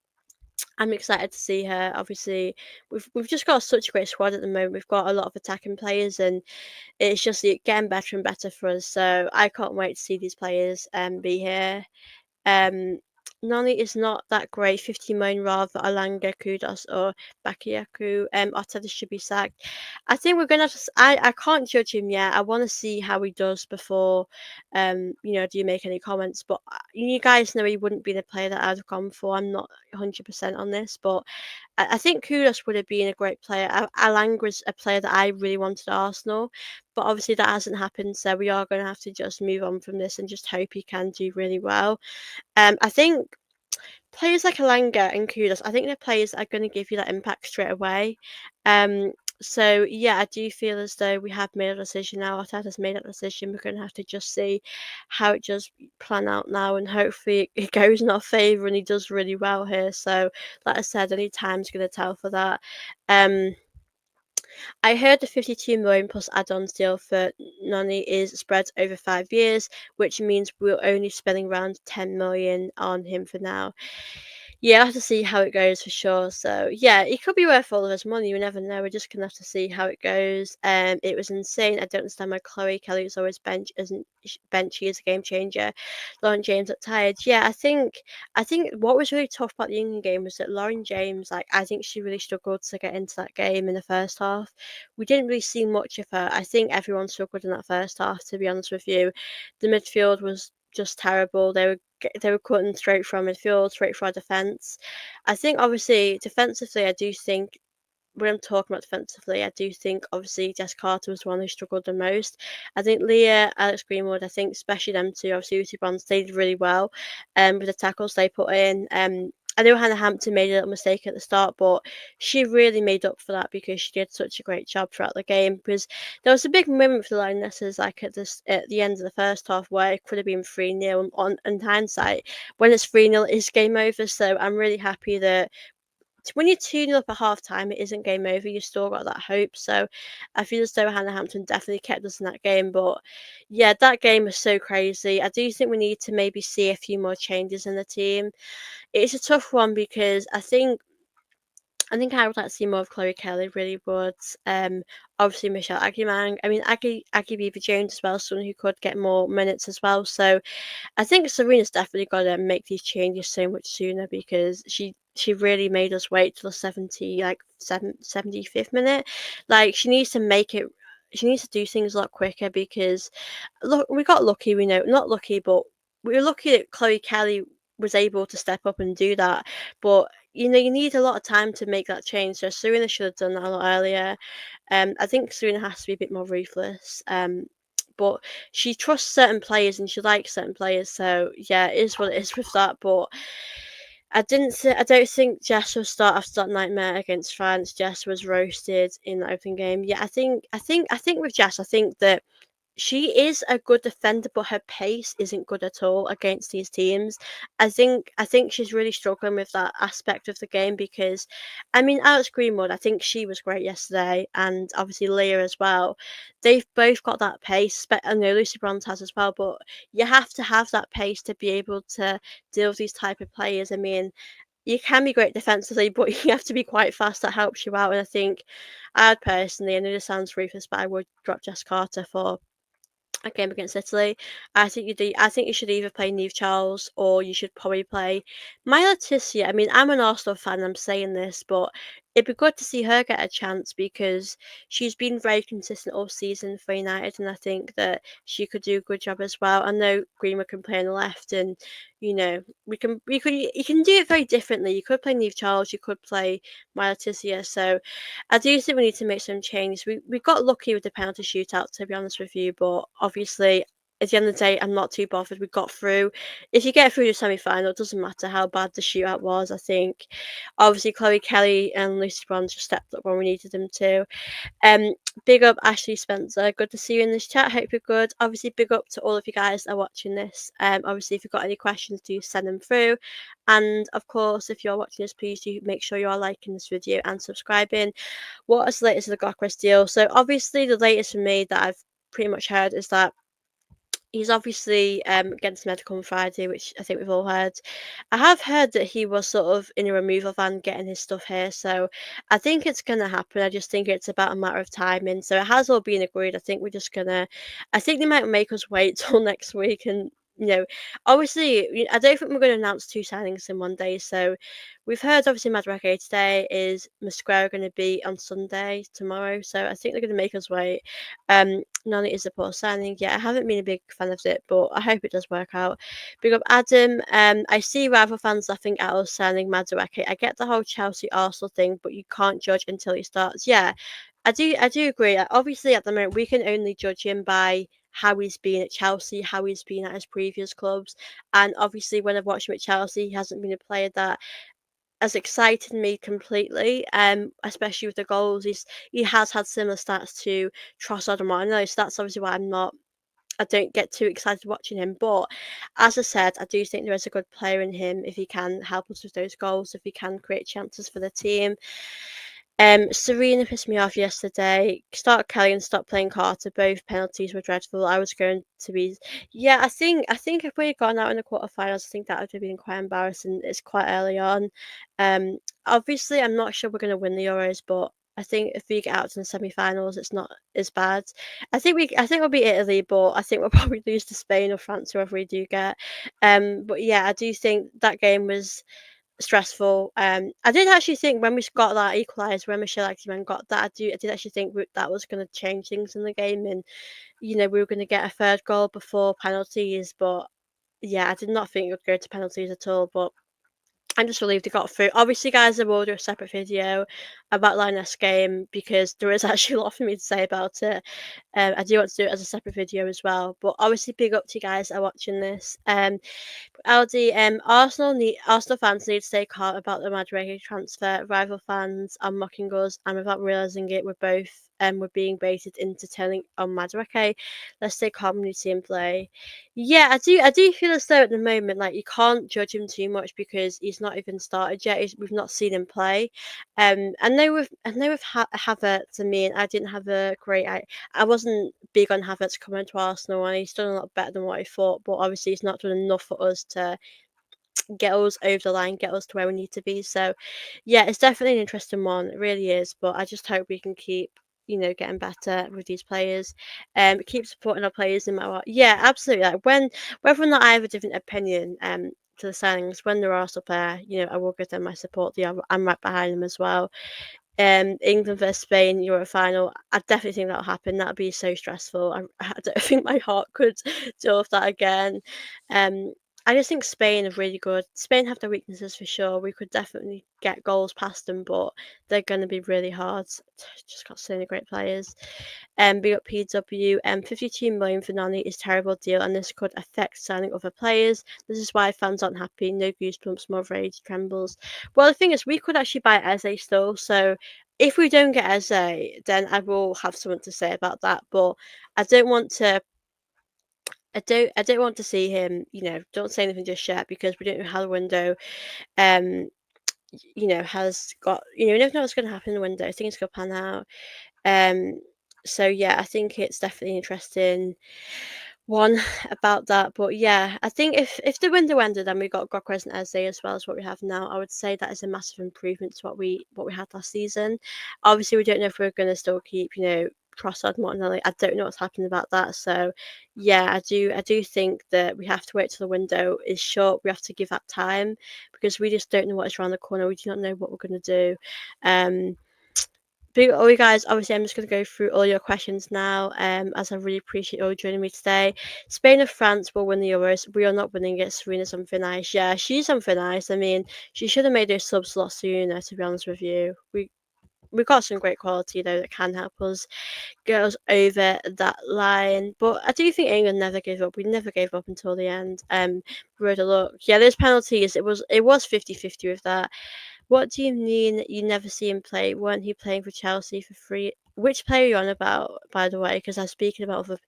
excited to see her. Obviously, we've just got such a great squad at the moment. We've got a lot of attacking players, and it's just getting better and better for us. So I can't wait to see these players be here. Um, Noni is not that great. 15 million rather Alanga, Kudos, or Bakiyaku. Arteta should be sacked. I think we're gonna have to. I can't judge him yet. I want to see how he does before, do you make any comments? But you guys know he wouldn't be the player that I'd have gone for. I'm not 100% on this, but I think Kudos would have been a great player. Alanga is a player that I really wanted at Arsenal, but obviously that hasn't happened. So we are going to have to just move on from this and just hope he can do really well. I think players like Alanga and Kudos, I think they're players that are going to give you that impact straight away. Um, so yeah, I do feel as though we have made a decision now. Arteta's made that decision. We're going to have to just see how it does plan out now, and hopefully it goes in our favour and he does really well here. So, like I said, only time's going to tell for that. Um, I heard the 52 million plus add-ons deal for Noni is spread over 5 years, which means we're only spending around 10 million on him for now. Yeah, I have to see how it goes for sure. So yeah, it could be worth all of his money. You never know. We're just gonna have to see how it goes. It was insane. I don't understand why Chloe Kelly was always bench isn't bench. She is a game changer. Lauren James got tired. Yeah, I think what was really tough about the England game was that Lauren James, like I think she really struggled to get into that game in the first half. We didn't really see much of her. I think everyone struggled in that first half. To be honest with you, the midfield was just terrible. They were cutting straight from midfield, straight for our defence. I think obviously defensively, I do think when I'm talking about defensively, I do think obviously Jess Carter was the one who struggled the most. I think Leah, Alex Greenwood, I think especially them two, obviously Uti Bonds, they did really well with the tackles they put in. I know Hannah Hampton made a little mistake at the start, but she really made up for that because she did such a great job throughout the game. Because there was a big moment for the Lionesses, like at the end of the first half, where it could have been 3-0. On in hindsight, when it's 3-0, it's game over. So I'm really happy that when you're 2-0 up at half time, it isn't game over. You still got that hope. So I feel as though Hannah Hampton definitely kept us in that game. But yeah, that game was so crazy. I do think we need to maybe see a few more changes in the team. It's a tough one because I think I would like to see more of Chloe Kelly, really would. Obviously Michelle Agyemang. I mean Aggie Beaver Jones as well, someone who could get more minutes as well. So I think Serena's definitely got to make these changes so much sooner because she really made us wait till the 75th minute. Like she needs to make it. She needs to do things a lot quicker because look, we got lucky. We know not lucky, but we were lucky that Chloe Kelly was able to step up and do that. But you need a lot of time to make that change. So Serena should have done that a lot earlier. I think Serena has to be a bit more ruthless. But she trusts certain players and she likes certain players. So yeah, it is what it is with that. But I don't think Jess will start after that nightmare against France. Jess was roasted in the opening game. Yeah, I think with Jess, I think that she is a good defender, but her pace isn't good at all against these teams. I think she's really struggling with that aspect of the game because, I mean, Alex Greenwood, I think she was great yesterday, and obviously Leah as well. They've both got that pace. I know Lucy Bronze has as well, but you have to have that pace to be able to deal with these type of players. I mean, you can be great defensively, but you have to be quite fast. That helps you out, and I think I'd personally, I know this sounds ruthless, but I would drop Jess Carter for a game against Italy. I think you should either play Neve Charles or you should probably play my Leticia. I mean, I'm an Arsenal fan. I'm saying this, but it'd be good to see her get a chance because she's been very consistent all season for United, and I think that she could do a good job as well. I know Greenwood can play on the left, and you can do it very differently. You could play Neve Charles, you could play my Leticia. So I do think we need to make some changes. We got lucky with the penalty shootout, to be honest with you, but obviously at the end of the day, I'm not too bothered. We got through. If you get through the semi final, it doesn't matter how bad the shootout was. I think obviously Chloe Kelly and Lucy Bronze just stepped up when we needed them to. Um, Big up Ashley Spencer. Good to see you in this chat. Hope you're good. Obviously, big up to all of you guys that are watching this. Obviously, if you've got any questions, do send them through. And of course, if you're watching this, please do make sure you are liking this video and subscribing. What is the latest of the Gokras deal? So obviously, the latest for me that I've pretty much heard is that he's obviously against medical on Friday, which I think we've all heard. I have heard that he was sort of in a removal van getting his stuff here, so I think it's gonna happen. I just think it's about a matter of timing. So it has all been agreed. I think we're just gonna. I think they might make us wait till next week, and obviously, I don't think we're going to announce two signings in one day. So we've heard obviously Madueke today is Mosquera going to be on Sunday tomorrow. So I think they're going to make us wait. Noni is a poor signing. Yeah, I haven't been a big fan of it, but I hope it does work out. Big up Adam. I see rival fans laughing at us signing Madueke. I get the whole Chelsea Arsenal thing, but you can't judge until he starts. Yeah, I do agree. Obviously, at the moment, we can only judge him by how he's been at Chelsea, how he's been at his previous clubs, and obviously, when I've watched him at Chelsea, he hasn't been a player that has excited me completely. Especially with the goals, he has had similar stats to Trossard and Martinelli, so that's obviously why I don't get too excited watching him. But as I said, I do think there is a good player in him if he can help us with those goals, if he can create chances for the team. Serena pissed me off yesterday. Start Kelly and stop playing Carter. Both penalties were dreadful. I was going to be, yeah. I think if we had gone out in the quarterfinals, I think that would have been quite embarrassing. It's quite early on. Obviously, I'm not sure we're going to win the Euros, but I think if we get out to the semi-finals, it's not as bad. I think we'll beat Italy, but I think we'll probably lose to Spain or France, whoever we do get. But yeah, I do think that game was stressful. I did actually think when we got that equaliser, when Michelle Ackerman got that, I did actually think that was going to change things in the game, and we were going to get a third goal before penalties. But yeah, I did not think it would go to penalties at all. But I'm just relieved it got through. Obviously, guys, I will do a separate video about Lioness game because there is actually a lot for me to say about it. I do want to do it as a separate video as well. But obviously, big up to you guys that are watching this. LD, Arsenal fans need to stay calm about the Madueke transfer. Rival fans are mocking us, and without realising it, we're being baited into telling on Madueke. Let's stay calm when you see him play. Yeah, I do feel as though at the moment, like you can't judge him too much because he's not even started yet. We've not seen him play. I know with Havertz. I mean, I didn't have a great. I wasn't big on Havertz coming to Arsenal, and he's done a lot better than what I thought. But obviously, he's not done enough for us to get us over the line, get us to where we need to be. So, yeah, it's definitely an interesting one. It really is. But I just hope we can keep, getting better with these players. Keep supporting our players no matter what. Yeah, absolutely. Like whether or not I have a different opinion, to the signings, when there are still there, I will give them my support. Yeah, I'm right behind them as well. England versus Spain Euro final. I definitely think that'll happen. That'll be so stressful. I don't think my heart could deal with that again. Um, I just think Spain are really good. Spain have their weaknesses for sure. We could definitely get goals past them, but they're going to be really hard. Just got so many great players. Big up PW. 52 million for Nani is a terrible deal, and this could affect signing other players. This is why fans aren't happy. No goosebumps, more rage, trembles. Well, the thing is, we could actually buy Eze still. So if we don't get Eze, then I will have something to say about that. But I don't want to. I don't want to see him. Don't say anything just yet because we don't know how the window um has got. You never know what's going to happen in the window. Things could pan out. Um, so yeah, I think it's definitely interesting one about that. But yeah, I think if the window ended and we got Gokras and Eze as well as what we have now, I would say that is a massive improvement to what we had last season. Obviously, we don't know if we're going to still keep Trossard, Martinelli. I don't know what's happening about that. So yeah, I do think that we have to wait till the window is short. We have to give that time because we just don't know what is around the corner. We do not know what we're going to do. But all you guys, obviously, I'm just going to go through all your questions now, as I really appreciate you all joining me today. Spain or France will win the Euros. We are not winning it. Serena's something nice. Yeah, she's something nice. I mean, she should have made those subs a lot sooner, to be honest with you. We got some great quality, though, that can help us get us over that line. But I do think England never gave up. We never gave up until the end. Rode a look. Yeah, those penalties, it was 50-50 with that. What do you mean you never see him play? Weren't he playing for Chelsea for free? Which player are you on about, by the way? Because I'm speaking about other.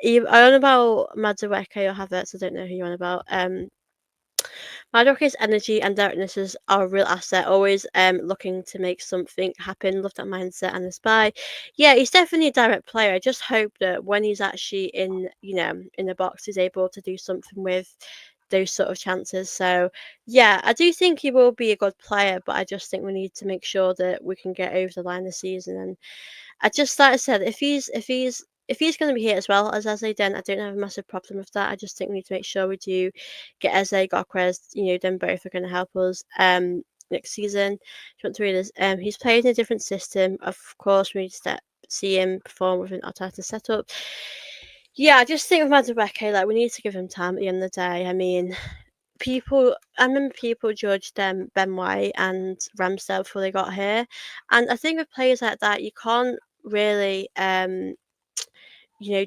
Are you on about Madueke or Havertz? I don't know who you're on about. Madueke's energy and directness are a real asset. Always looking to make something happen. Love that mindset and the spy. Yeah, he's definitely a direct player. I just hope that when he's actually in the box, he's able to do something with those sort of chances. So yeah, I do think he will be a good player, but I just think we need to make sure that we can get over the line this season. And I just like I said, if he's going to be here as well as Eze, then I don't have a massive problem with that. I just think we need to make sure we do get Eze, Gokres, then both are going to help us next season. Do you want to read this? He's played in a different system. Of course, we need to see him perform with an Arteta setup. Yeah, I just think with Madueke, like we need to give him time at the end of the day. I mean, I remember people judged Ben White and Ramsdale before they got here, and I think with players like that, you can't really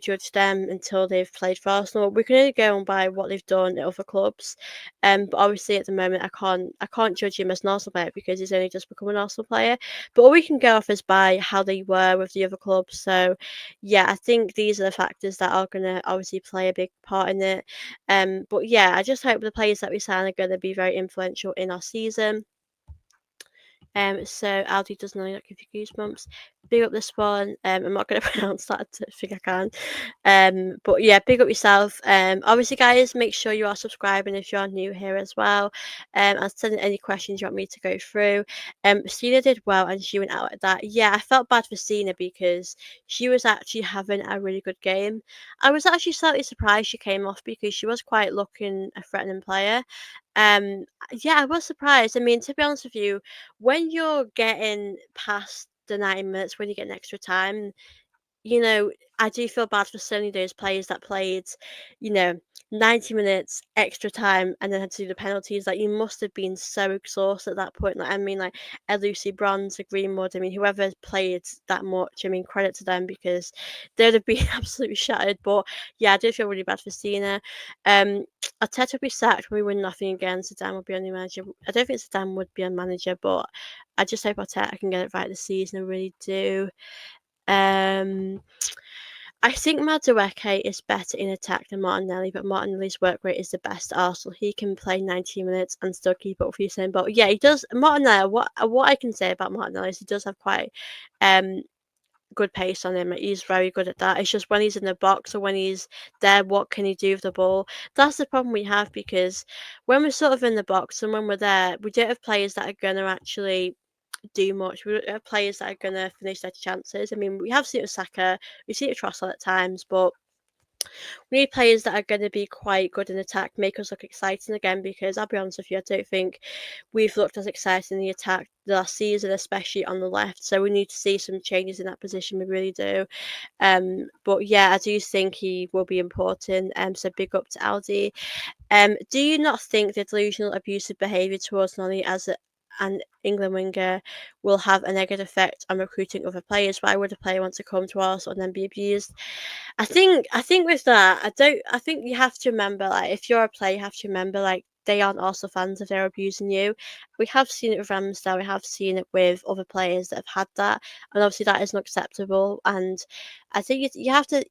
judge them until they've played for Arsenal. We can only go on by what they've done at other clubs. But obviously at the moment I can't judge him as an Arsenal player because he's only just become an Arsenal player. But all we can go off is by how they were with the other clubs. So yeah, I think these are the factors that are gonna obviously play a big part in it. But yeah, I just hope the players that we sign are gonna be very influential in our season. So Aldi does not give you goosebumps. Big up this one. I'm not going to pronounce that. I don't think I can. But yeah, big up yourself. Obviously, guys, make sure you are subscribing if you're new here as well. And send in any questions you want me to go through. Cena did well and she went out at that. Yeah, I felt bad for Cena because she was actually having a really good game. I was actually slightly surprised she came off because she was quite looking a threatening player. Um, yeah, I was surprised. I mean, to be honest with you, when you're getting past the 90 minutes, when you get an extra time, you know, I do feel bad for so many of those players that played, you know, 90 minutes extra time and then had to do the penalties. Like, you must have been so exhausted at that point. Like, I mean, like, Lucy Bronze, Greenwood, I mean, whoever played that much, I mean, credit to them because they'd have been absolutely shattered. But yeah, I do feel really bad for Cena. Arteta will be sacked when we win nothing again. Zidane will be on the manager. I don't think Zidane would be a manager, but I just hope Arteta can get it right this season. I really do. Um, I think Madueke is better in attack than Martinelli, but Martinelli's work rate is the best at Arsenal. He can play 90 minutes and still keep up with Usain Bolt. Yeah, he does. Martinelli, what I can say about Martinelli is he does have quite good pace on him. He's very good at that. It's just when he's in the box or when he's there, what can he do with the ball? That's the problem we have because when we're sort of in the box and when we're there, we don't have players that are going to actually do much. We don't have players that are going to finish their chances. I mean, we have seen it with Saka, we've seen it with Trossard at times, but We need players that are going to be quite good in attack, make us look exciting again. Because I'll be honest with you, I don't think we've looked as exciting in the attack last season, especially on the left. So we need to see some changes in that position. We really do. But yeah, I do think he will be important. So big up to Aldi. Do you not think the delusional abusive behaviour towards Noni as an England winger will have a negative effect on recruiting other players? Why would a player want to come to Arsenal and then be abused? I think with that, I think you have to remember, like, if you're a player, you have to remember, like, they aren't also fans if they're abusing you. We have seen it with Ramsdale, we have seen it with other players that have had that, and obviously that isn't acceptable. And I think you have to.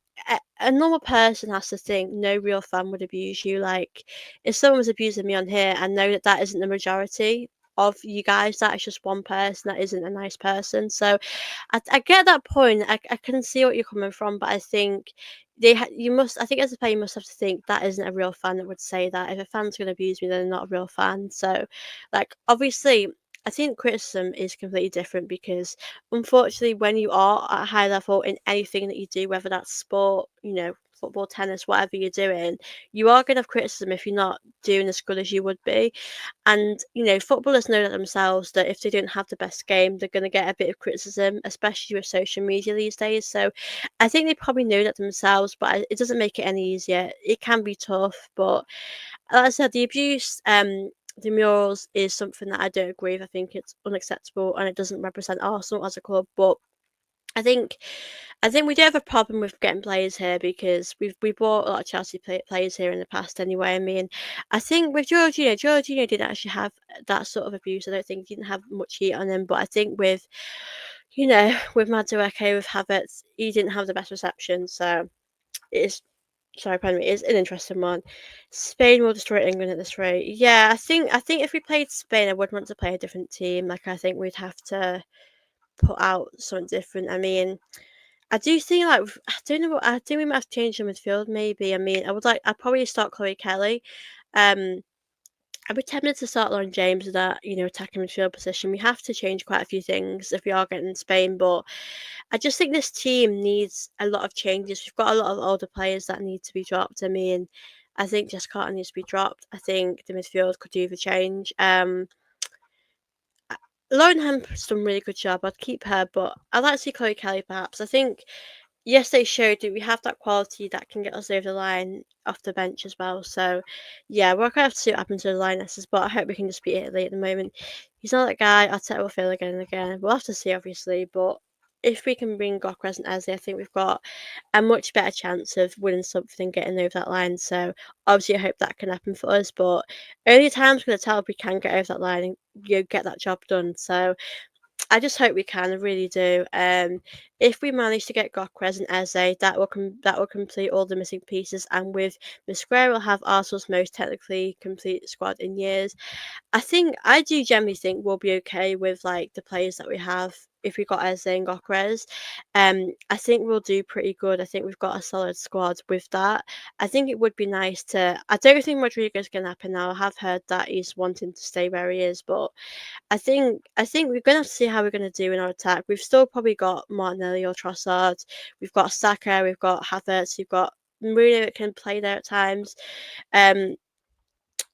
A normal person has to think no real fan would abuse you. Like, if someone was abusing me on here, I know that that isn't the majority of you guys. That is just one person that isn't a nice person. So I get that point. I can see what you're coming from, but I think you must. I think as a player, you must have to think that isn't a real fan that would say that. If a fan's going to abuse me, then they're not a real fan. So, like, obviously, I think criticism is completely different because, unfortunately, when you are at a high level in anything that you do, whether that's sport, football, tennis, whatever you're doing, you are going to have criticism if you're not doing as good as you would be. And, footballers know that themselves, that if they don't have the best game, they're going to get a bit of criticism, especially with social media these days. So I think they probably know that themselves, but it doesn't make it any easier. It can be tough, but like I said, the abuse, the murals is something that I don't agree with. I think it's unacceptable and it doesn't represent Arsenal as a club. But I think we do have a problem with getting players here because we bought a lot of Chelsea players here in the past anyway. I mean, I think with Jorginho didn't actually have that sort of abuse. I don't think he didn't have much heat on him, but I think with Madueke, with Havertz, he didn't have the best reception. So it's sorry, pardon me, it's an interesting one. Spain will destroy England at this rate. Yeah, I think if we played Spain, I would want to play a different team. Like, I think we'd have to put out something different. I mean, I do think, like, I don't know what I think we might have to change the midfield. Maybe. I mean, I'd probably start Chloe Kelly. Um, I'd be tempted to start Lauren James in that attacking midfield position. We have to change quite a few things if we are getting Spain, but I just think this team needs a lot of changes. We've got a lot of older players that need to be dropped. I mean, I think Jess Carter needs to be dropped. I think the midfield could do the change. Lauren Hemp's done a really good job. I'd keep her, but I'd like to see Chloe Kelly perhaps. I think yes, they showed that we have that quality that can get us over the line off the bench as well. So, yeah, we're gonna have to see what happens to the Lionesses, but I hope we can just beat Italy at the moment. He's not that guy. Arteta will fail again and again. We'll have to see, obviously, but if we can bring Gokras and Eze, I think we've got a much better chance of winning something, getting over that line. So, obviously, I hope that can happen for us. But only time's going to tell if we can get over that line and get that job done. So, I just hope we can. I really do. If we manage to get Gokras and Eze, that will complete all the missing pieces, and with Mosquera, we'll have Arsenal's most technically complete squad in years. I do generally think we'll be okay with like the players that we have. If we got Eze and Gokras, I think we'll do pretty good. I think we've got a solid squad with that. I think it would be nice to. I don't think Rodrigo's going to happen now. I have heard that he's wanting to stay where he is, but I think we're gonna have to see how we're gonna do in our attack. We've still probably got Martinelli or Trossard. We've got Saka. We've got Havertz. We've got Mourinho that can play there at times. Um,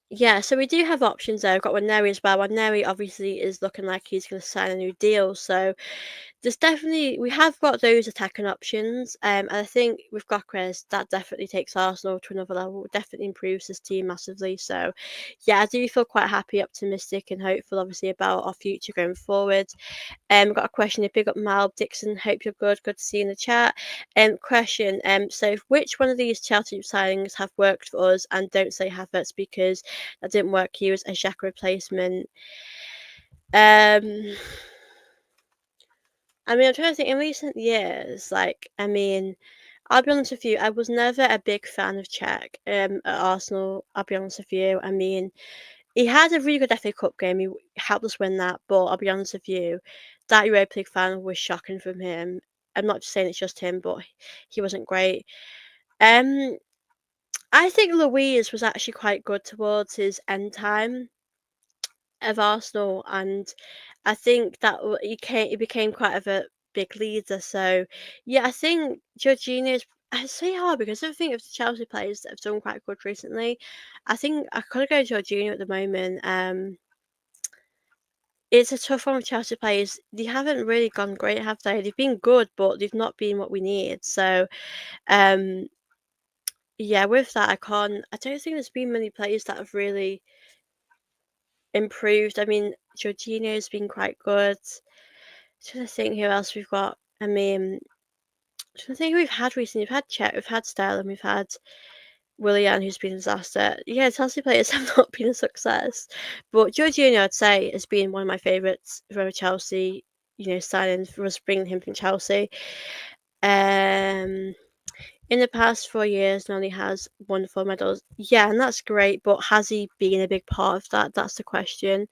yeah, so we do have options there. We've got Waneri as well. Waneri obviously is looking like he's going to sign a new deal. So we have got those attacking options. And I think with Gokras, that definitely takes Arsenal to another level. It definitely improves this team massively. So yeah, I do feel quite happy, optimistic, and hopeful, obviously, about our future going forward. We've got a question here. Big up Mal Dixon. Hope you're good. Good to see you in the chat. Question. So which one of these Chelsea signings have worked for us? And don't say Havertz because that didn't work. He was a Xhaka replacement. Um, I mean, I'm trying to think. In recent years, like, I mean, I'll be honest with you. I was never a big fan of Czech. At Arsenal. I'll be honest with you. I mean, he had a really good FA Cup game. He helped us win that. But I'll be honest with you, that Europa League final was shocking from him. I'm not just saying it's just him, but he wasn't great. Um, I think Louise was actually quite good towards his end time of Arsenal, and I think that he became quite of a big leader. So yeah, I think Jorginho is It's really hard because I think of the Chelsea players that have done quite good recently. I think I could go Jorginho at the moment. It's a tough one with Chelsea players. They haven't really gone great, have they? They've been good, but they've not been what we need. So, um, yeah, with that, I don't think there's been many players that have really improved. I mean, Jorginho's been quite good. Trying to think who else we've got. I mean, trying to think who we've had recently. We've had Chet, we've had Sterling, we've had Willian, who's been a disaster. Yeah, Chelsea players have not been a success. But Jorginho, I'd say, has been one of my favourites from Chelsea, signing for us bringing him from Chelsea. Um, in the past 4 years, Noni has won 4 medals. Yeah, and that's great, but has he been a big part of that? That's the question.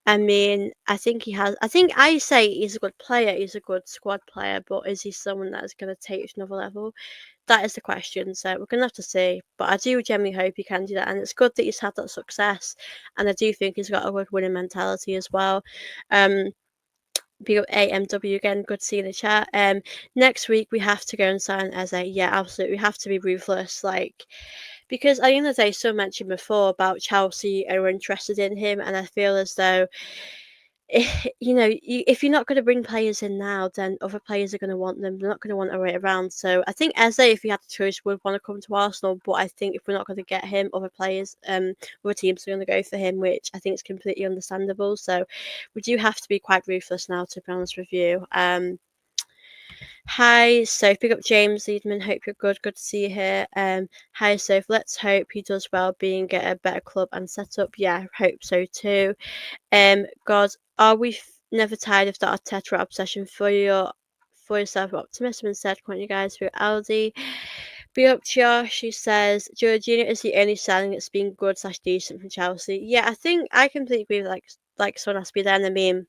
I mean, I think he has. I think I say he's a good player. He's a good squad player, but is he someone that is going to take it to another level? That is the question. So we're going to have to see. But I do genuinely hope he can do that, and it's good that he's had that success. And I do think he's got a good winning mentality as well. Um, Big up AMW again. Good to see you in the chat. Next week we have to go and sign Eze. Yeah, absolutely. We have to be ruthless. Like, because at the end of the day, so mentioned before about Chelsea are interested in him, and I feel as though if you're not going to bring players in now, then other players are going to want them. They're not going to want to wait around. So I think Eze, if he had the choice, would want to come to Arsenal. But I think if we're not going to get him, other teams are going to go for him, which I think is completely understandable. So we do have to be quite ruthless now, to be honest with you. Hi, Soph. Pick up James Liedman. Hope you're good. Good to see you here. Hi, Soph. Let's hope he does well, being at a better club and set up. Yeah, hope so too. God, are we never tired of that Arteta obsession for yourself optimism instead? Can't you guys through Aldi? Be up Josh. She says Georgina is the only selling that's been good slash decent from Chelsea. Yeah, I think I completely agree with like someone has to be then. I mean,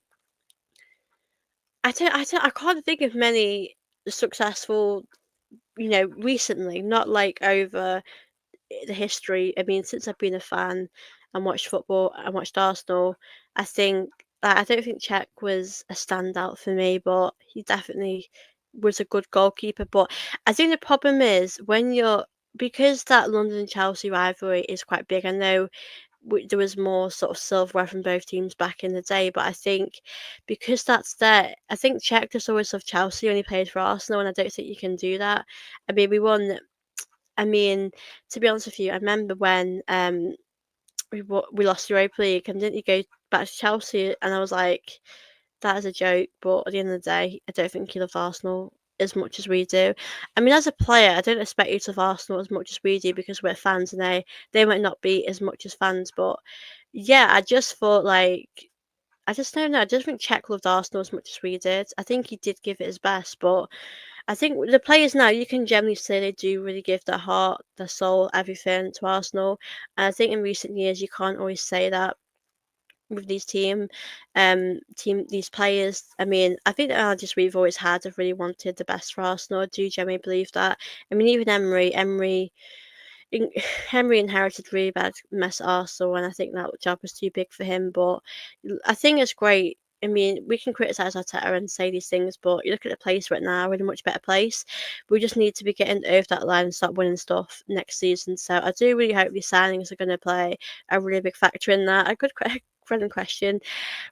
I can't think of many successful, recently, not like over the history. I mean, since I've been a fan and watched football and watched Arsenal, I think I don't think Czech was a standout for me, but he definitely was a good goalkeeper. But I think the problem is when you're because that London Chelsea rivalry is quite big. I know there was more sort of silverware from both teams back in the day, but I think because that's there, I think Czech just always loved Chelsea when he played for Arsenal, and I don't think you can do that. I mean, we won. I mean, to be honest with you, I remember when we lost Europa League, and didn't you go back to Chelsea? And I was like, that is a joke. But at the end of the day, I don't think he loves Arsenal as much as we do. I mean, as a player, I don't expect you to love Arsenal as much as we do because we're fans, and they might not be as much as fans. But yeah, I just thought like. I just don't know. I just think Czech loved Arsenal as much as we did. I think he did give it his best, but I think with the players now, you can generally say they do really give their heart, their soul, everything to Arsenal. And I think in recent years, you can't always say that with these players. I mean, I think the allergies we've always had have really wanted the best for Arsenal. I do genuinely believe that. I mean, even Henry inherited really bad mess at Arsenal, and I think that job was too big for him. But I think it's great. I mean, we can criticise Arteta and say these things, but you look at the place right now, we're in a much better place. We just need to be getting over that line and start winning stuff next season. So I do really hope these signings are going to play a really big factor in that. A good friendly question.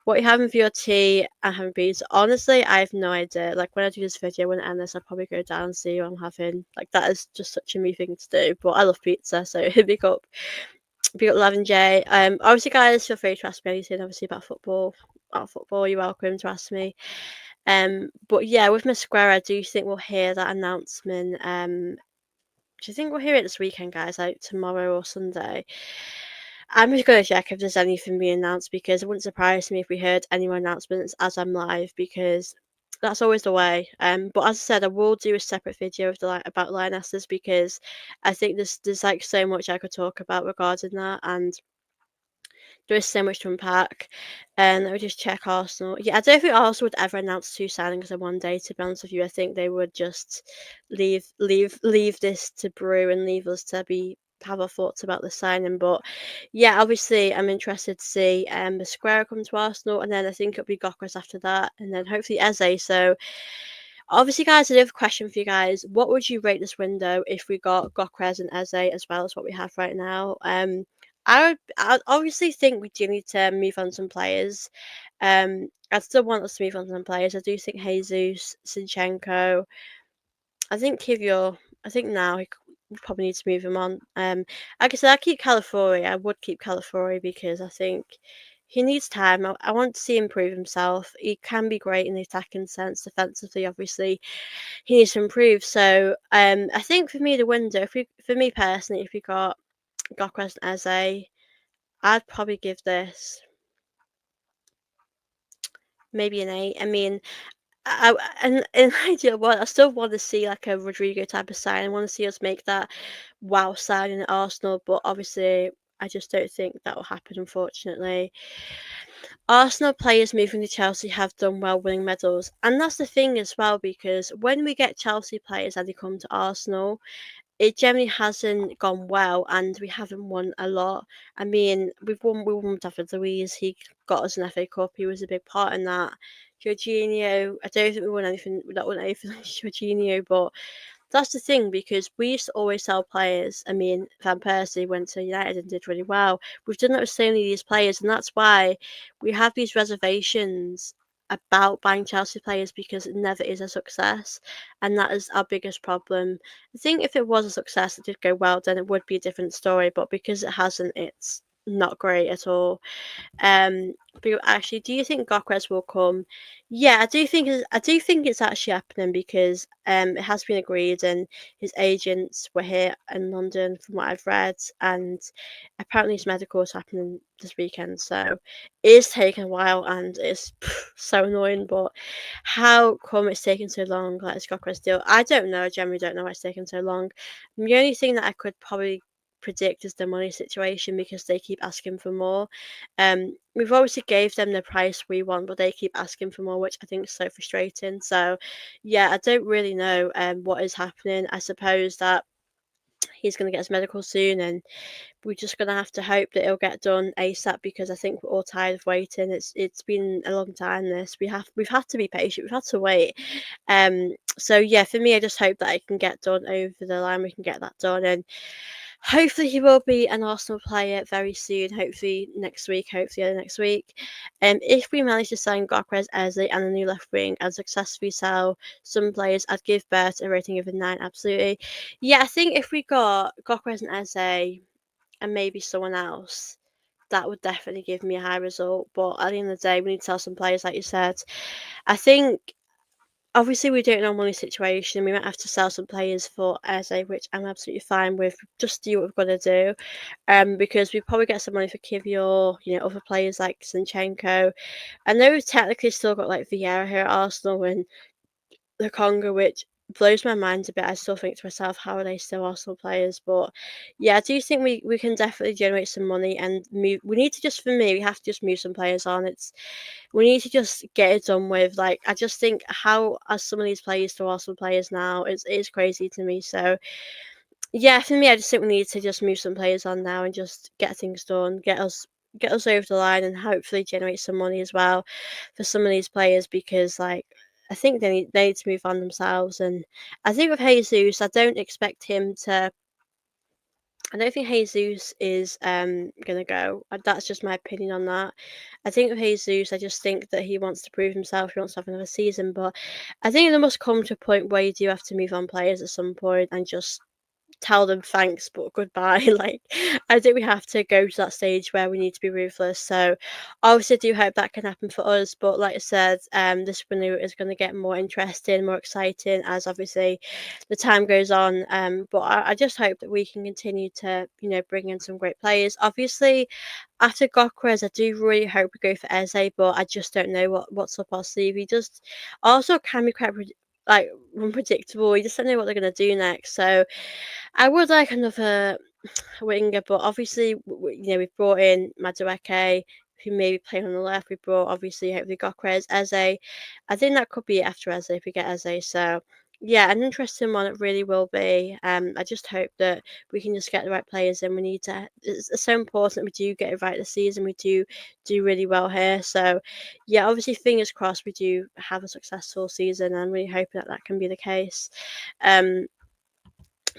What are you having for your tea and having beans? Honestly, I have no idea. Like when I do this video, when I end this, I'll probably go down and see what I'm having. Like that is just such a me thing to do. But I love pizza, so big up Lavin J. Obviously, guys, feel free to ask me anything. Obviously about football. About football, you're welcome to ask me. But yeah, with Miss Square, I do think we'll hear that announcement. Do you think we'll hear it this weekend, guys? Like tomorrow or Sunday? I'm just going to check if there's anything being announced because it wouldn't surprise me if we heard any more announcements as I'm live because that's always the way. But as I said, I will do a separate video of about lionesses because I think there's like so much I could talk about regarding that, and there is so much to unpack. And let me just check Arsenal. Yeah, I don't think Arsenal would ever announce two signings in one day. To be honest with you, I think they would just leave this to brew and leave us to have our thoughts about the signing. But yeah, obviously, I'm interested to see the Square come to Arsenal, and then I think it'll be Gokras after that, and then hopefully Eze. So Obviously, guys, another question for you guys. What would you rate this window if we got Gokres and Eze as well as what we have right now? I obviously think we do need to move on some players. I still want us to move on some players. I do think Jesus, Zinchenko, I think Kivior, I think now we probably need to move him on. Like I said, I keep Calafiori. I would keep Calafiori because I think he needs time. I want to see him prove himself. He can be great in the attacking sense. Defensively, obviously, he needs to improve. So, I think for me, the window, for me personally, if we got Gokras and Eze, I'd probably give this maybe an 8. I mean, and in an ideal world, I still want to see like a Rodrigo type of sign. I want to see us make that wow signing at Arsenal, but obviously, I just don't think that will happen, unfortunately. Arsenal players moving to Chelsea have done well winning medals, and that's the thing as well because when we get Chelsea players and they come to Arsenal, it generally hasn't gone well, and we haven't won a lot. I mean, we won with David Luiz. He got us an FA Cup. He was a big part in that. Jorginho, I don't think we won anything. We not won anything like Jorginho, but that's the thing because we used to always sell players. I mean, Van Persie went to United and did really well. We've done that with so many of these players, and that's why we have these reservations about buying Chelsea players because it never is a success, and that is our biggest problem. I think if it was a success, it did go well, then it would be a different story. But because it hasn't, it's not great at all. But actually, do you think Gokres will come? Yeah, I do think it's actually happening because it has been agreed and his agents were here in London from what I've read, and apparently his medical is happening this weekend. So it is taking a while and it's so annoying. But how come it's taking so long? Like this Gokres deal, I don't know. I generally don't know why it's taking so long. The only thing that I could probably predict is the money situation because they keep asking for more. We've obviously gave them the price we want, but they keep asking for more, which I think is so frustrating. So, yeah, I don't really know what is happening. I suppose that he's going to get his medical soon, and we're just going to have to hope that it'll get done ASAP because I think we're all tired of waiting. It's been a long time. We've had to be patient. We've had to wait. So yeah, for me, I just hope that it can get done over the line. We can get that done, and hopefully he will be an Arsenal player very soon. Hopefully next week. Hopefully early next week. If we manage to sign Gokres, Eze, and a new left wing and successfully sell some players, I'd give Bert a rating of a 9. Absolutely. Yeah, I think if we got Gokres and Eze and maybe someone else, that would definitely give me a high result. But at the end of the day, we need to sell some players, like you said. I think obviously we don't know money situation. We might have to sell some players for Eze, which I'm absolutely fine with. Just do what we've got to do. Because we probably get some money for Kivior, other players like Zinchenko. I know we've technically still got like Vieira here at Arsenal and the Congo, which blows my mind a bit. I still think to myself, how are they still Arsenal players? But yeah, I do think we can definitely generate some money and move. We need to just, for me, we have to just move some players on. We need to just get it done with. Like, I just think how are some of these players still Arsenal players now? It's crazy to me. So yeah, for me, I just think we need to just move some players on now and just get things done, get us over the line, and hopefully generate some money as well for some of these players because, like, I think they need to move on themselves. And I think with Jesus, I don't think Jesus is gonna go. That's just my opinion on that. I think with Jesus, I just think that he wants to prove himself. He wants to have another season, but I think there must come to a point where you do have to move on players at some point and just tell them thanks but goodbye. Like, I think we have to go to that stage where we need to be ruthless. So obviously I do hope that can happen for us. But like I said, this window is going to get more interesting, more exciting as obviously the time goes on. But I just hope that we can continue to, bring in some great players. Obviously, after Gokres, I do really hope we go for Eze, but I just don't know what's up our sleeve. He just also can be quite like unpredictable. You just don't know what they're gonna do next. So I would like another winger, but obviously, we've brought in Madueke, who maybe play on the left. We brought obviously hopefully Gokres, Eze. I think that could be after Eze if we get Eze. So Yeah, an interesting one it really will be. I just hope that we can just get the right players in. We need to. It's so important we do get it right this season. We do really well here. So, yeah, obviously, fingers crossed we do have a successful season. I'm really hoping that that can be the case. Um,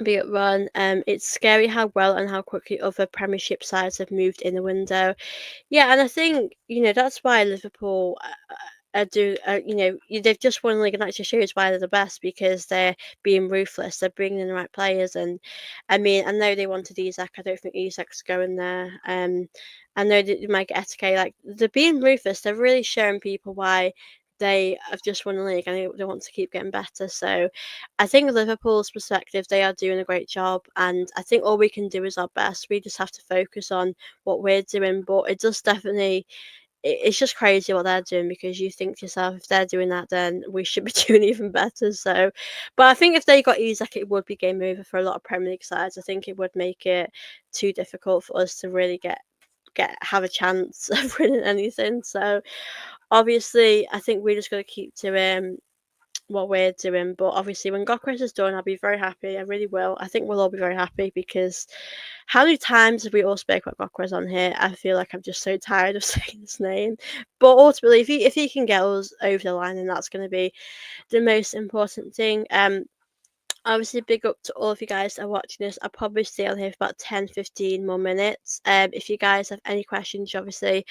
be it run. It's scary how well and how quickly other Premiership sides have moved in the window. Yeah, and I think that's why Liverpool do they've just won the league, and that just shows why they're the best because they're being ruthless. They're bringing in the right players, and I mean, I know they wanted Isak. I don't think Isak's going there. I know that you might get Etike. Like they're being ruthless. They're really showing people why they have just won the league and they want to keep getting better. So I think Liverpool's perspective, they are doing a great job, and I think all we can do is our best. We just have to focus on what we're doing, but it does definitely it's just crazy what they're doing because you think to yourself, if they're doing that, then we should be doing even better. So, but I think if they got Isak, it would be game over for a lot of Premier League sides. I think it would make it too difficult for us to really have a chance of winning anything. So, obviously, I think we're just going to keep doing what we're doing. But obviously, when Gokras is done, I'll be very happy. I really will. I think we'll all be very happy because how many times have we all spoke about Gokras on here? I feel like I'm just so tired of saying his name. But ultimately, if he can get us over the line, then that's going to be the most important thing. Obviously, big up to all of you guys that are watching this. I'll probably stay on here for about 10-15 more minutes. If you guys have any questions, you obviously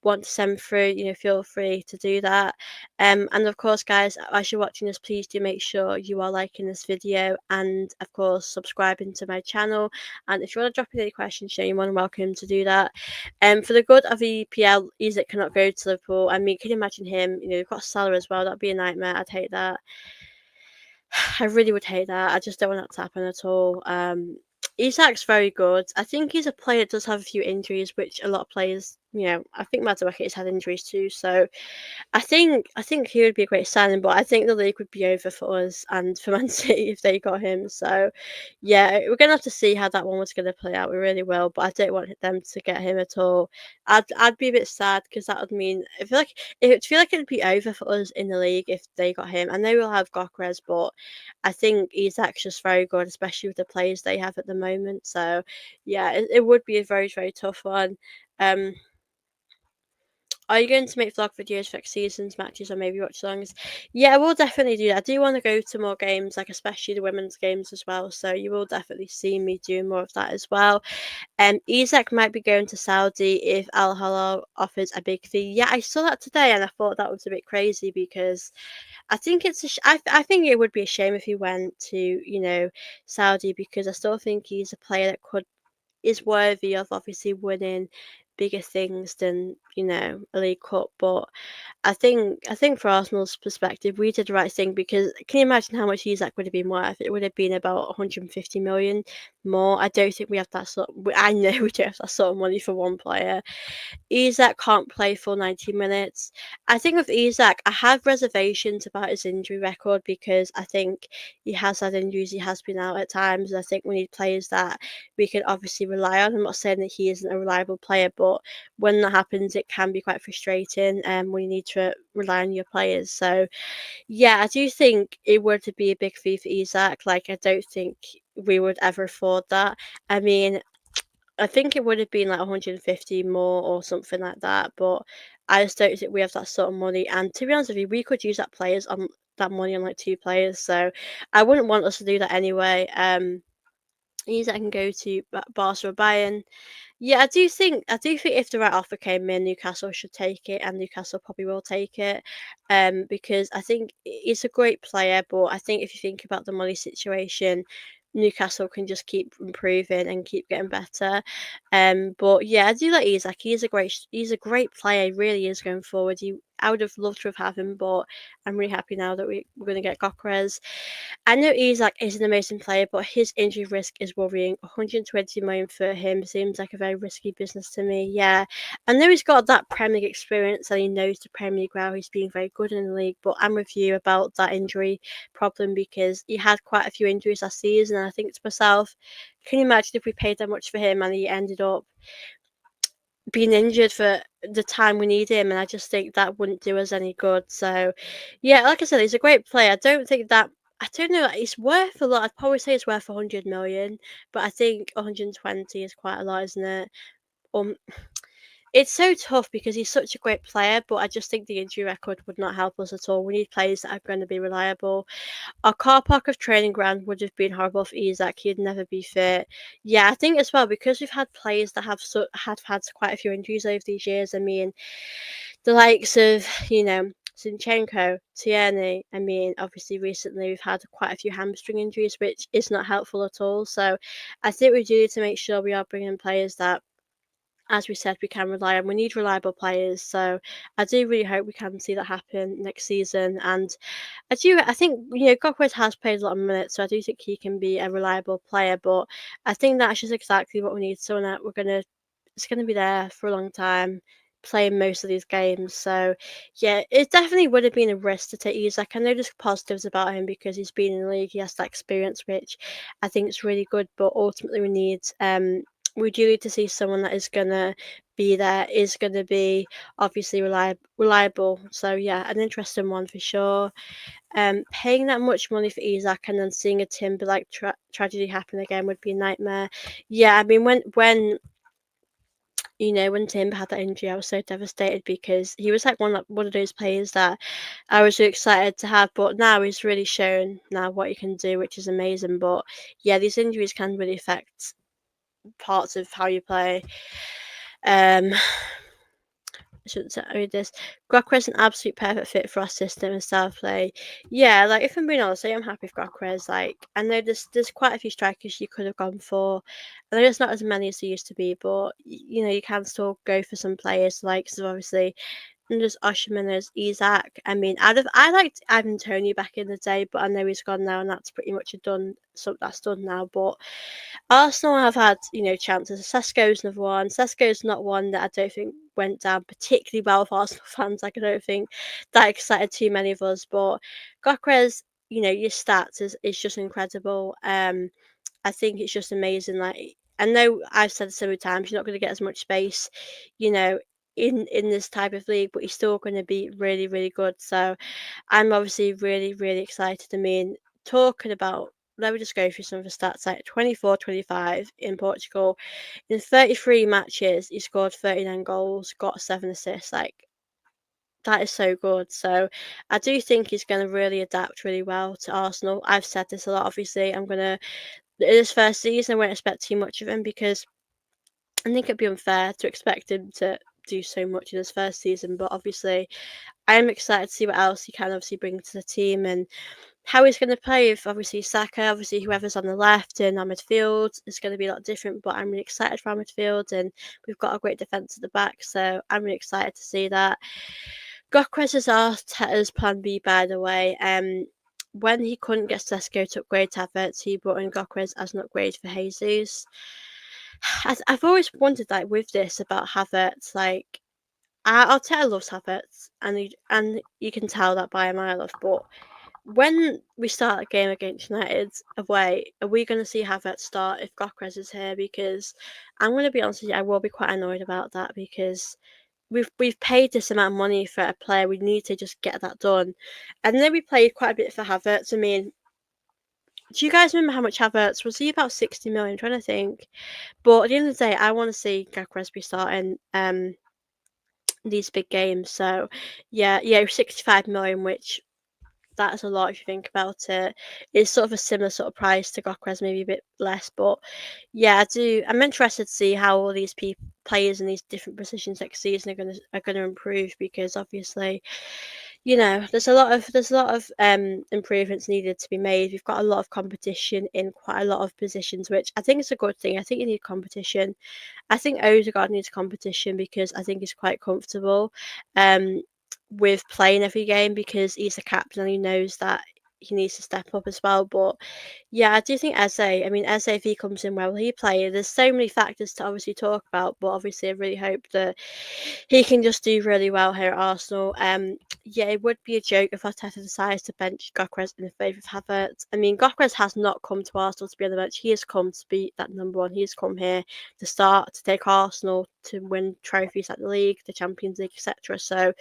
want to send through, feel free to do that. And of course, guys, as you're watching this, please do make sure you are liking this video and, of course, subscribing to my channel. And if you want to drop in any questions, you're more than welcome to do that. For the good of the EPL, Isak cannot go to Liverpool. I mean, can you imagine him? You've got Salah as well. That'd be a nightmare. I'd hate that. I really would hate that. I just don't want that to happen at all. Isak's very good. I think he's a player that does have a few injuries, which a lot of players, I think Madueke has had injuries too. So I think he would be a great signing, but I think the league would be over for us and for Man City if they got him. So yeah, we're gonna have to see how that one was gonna play out. We really will, but I don't want them to get him at all. I'd be a bit sad because that would mean I feel like it'd be over for us in the league if they got him. I know we'll have Gokras, but I think Isak's just very good, especially with the players they have at the moment. So yeah, it would be a very, very tough one. Um, are you going to make vlog videos for next season's matches or maybe watch alongs? Yeah, I will definitely do that. I do want to go to more games, like especially the women's games as well. So you will definitely see me doing more of that as well. Isak might be going to Saudi if Al Hilal offers a big fee. Yeah, I saw that today and I thought that was a bit crazy because I think I think it would be a shame if he went to Saudi because I still think he's a player that is worthy of obviously winning bigger things than a League Cup. But I think for Arsenal's perspective, we did the right thing because can you imagine how much Isak would have been worth? It would have been about 150 million more. I don't think we have that sort. I know we don't have that sort of money for one player. Isak can't play for 90 minutes. I think with Isak, I have reservations about his injury record because I think he has had injuries, he has been out at times, and I think we need players that we can obviously rely on. I'm not saying that he isn't a reliable player, but when that happens, it can be quite frustrating when you need to rely on your players. So, yeah, I do think it would be a big fee for Isak. Like, I don't think we would ever afford that. I mean, I think it would have been like 150 more or something like that, but I just don't think we have that sort of money. And to be honest with you, we could use that money on like two players, so I wouldn't want us to do that anyway. Either I can go to Barca or Bayern. Yeah, I do think if the right offer came in, Newcastle should take it, and Newcastle probably will take it. Because I think he's a great player, but I think if you think about the money situation, Newcastle can just keep improving and keep getting better. But yeah, I do like Isak. He's a great player. He really is going forward. I would have loved to have had him, but I'm really happy now that we're going to get Gokras. I know Isak is an amazing player, but his injury risk is worrying. 120 million for him seems like a very risky business to me. Yeah, I know he's got that Premier League experience and he knows the Premier League well. He's been very good in the league, but I'm with you about that injury problem because he had quite a few injuries last season. And I think to myself, can you imagine if we paid that much for him and he ended up being injured for the time we need him? And I just think that wouldn't do us any good. So, yeah, like I said, he's a great player. I don't think that I don't know. It's worth a lot. I'd probably say it's worth 100 million, but I think 120 is quite a lot, isn't it? Um, it's so tough because he's such a great player, but I just think the injury record would not help us at all. We need players that are going to be reliable. Our car park of training ground would have been horrible for Isaac. He'd never be fit. Yeah, I think as well because we've had players that have had quite a few injuries over these years. I mean, the likes of Zinchenko, Tierney. I mean, obviously recently we've had quite a few hamstring injuries, which is not helpful at all. So, I think we do need to make sure we are bringing players that, as we said, we can rely on. We need reliable players. So, I do really hope we can see that happen next season. And I think, Gokwes has played a lot of minutes, so I do think he can be a reliable player. But I think that's just exactly what we need. Someone that it's gonna be there for a long time, playing most of these games. So yeah, it definitely would have been a risk to take Isak. I know there's positives about him because he's been in the league, he has that experience, which I think is really good. But ultimately, we do need to see someone that is gonna be there, is gonna be obviously reliable. So yeah, an interesting one for sure. Paying that much money for Isak and then seeing a Timber like tragedy happen again would be a nightmare. Yeah, I mean when Timber had that injury, I was so devastated because he was like one of those players that I was so excited to have. But now he's really shown now what he can do, which is amazing. But yeah, these injuries can really affect parts of how you play. Um, I shouldn't say this. Gokres an absolute perfect fit for our system and style of play. Yeah, like if I'm being honest, I am happy with Gokres. Like I know there's quite a few strikers you could have gone for. I know there's not as many as there used to be, but you can still go for some players like so obviously and there's Osimhen, there's Isak. I mean, I liked Ivan Toney back in the day, but I know he's gone now, and that's pretty much a done. So that's done now. But Arsenal have had chances. Sesko's another one. Sesko's not one that I don't think went down particularly well for Arsenal fans. Like I don't think that excited too many of us. But Gokres, your stats is just incredible. I think it's just amazing. Like I know I've said it so many times, you're not going to get as much space, you know, in this type of league, but he's still going to be really, really good. So I'm obviously really, really excited. I mean, talking about, let me just go through some of the stats. Like 24, 25 in Portugal. In 33 matches, he scored 39 goals, got 7 assists. Like, that is so good. So I do think he's going to really adapt really well to Arsenal. I've said this a lot, obviously. In his first season, I won't expect too much of him because I think it'd be unfair to expect him to do so much in his first season. But obviously, I am excited to see what else he can obviously bring to the team and how he's going to play with obviously Saka, obviously whoever's on the left and our midfield is going to be a lot different. But I'm really excited for our midfield and we've got a great defence at the back, so I'm really excited to see that. Gokres is Arteta's plan B, by the way. When he couldn't get Sesko to upgrade to Havertz, he brought in Gokres as an upgrade for Jesus. I've always wondered, like, with this about Havertz, like, Arteta loves Havertz, and you can tell that by a mile off. But when we start a game against United away, are we going to see Havertz start if Gokres is here? Because I'm going to be honest with you, I will be quite annoyed about that because we've paid this amount of money for a player. We need to just get that done. And then we played quite a bit for Havertz. I mean, do you guys remember how much Havertz was? He about 60 million? I'm trying to think. But at the end of the day, I want to see Gokres be starting these big games. So yeah, 65 million, which that's a lot if you think about it. It's sort of a similar sort of price to Gokres, maybe a bit less. But yeah, I'm interested to see how all these players in these different positions next season are gonna improve because obviously there's a lot of improvements needed to be made. We've got a lot of competition in quite a lot of positions, which I think is a good thing. I think you need competition. I think Odegaard needs competition because I think he's quite comfortable with playing every game because he's a captain and he knows that he needs to step up as well. But Yeah, I do think Eze, I mean, Eze, if he comes in well, he play. There's so many factors to obviously talk about, but obviously I really hope that he can just do really well here at Arsenal. Yeah, it would be a joke if Arteta decides to bench Gyökeres in favour of Havertz. I mean, Gyökeres has not come to Arsenal to be on the bench. He has come to be that number one. He has come here to start, to take Arsenal to win trophies at the league, the Champions League, etc. So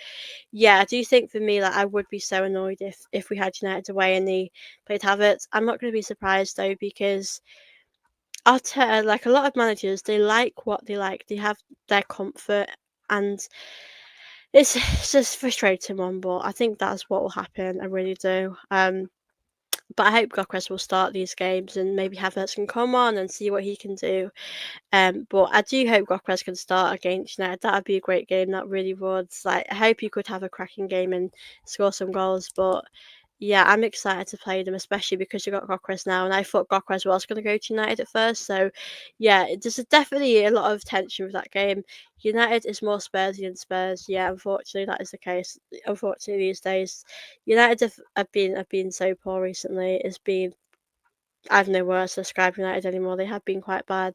yeah, I do think for me, like I would be so annoyed if we had United away and they played Havertz. I'm not going to be surprised though because Arteta, like a lot of managers, they like what they like. They have their comfort, and it's just frustrating one. But I think that's what will happen. I really do. But I hope Gyökeres will start these games and maybe Havertz can come on and see what he can do. But I do hope Gyökeres can start against United. That would be a great game. That really would. Like, I hope he could have a cracking game and score some goals. But yeah, I'm excited to play them, especially because you got Gyökeres now, and I thought Gyökeres was going to go to United at first. So yeah, there's definitely a lot of tension with that game. United is more Spursy than Spurs. Yeah, unfortunately, that is the case. Unfortunately, these days, United have been so poor recently. It's been I have no words to describe United anymore. They have been quite bad.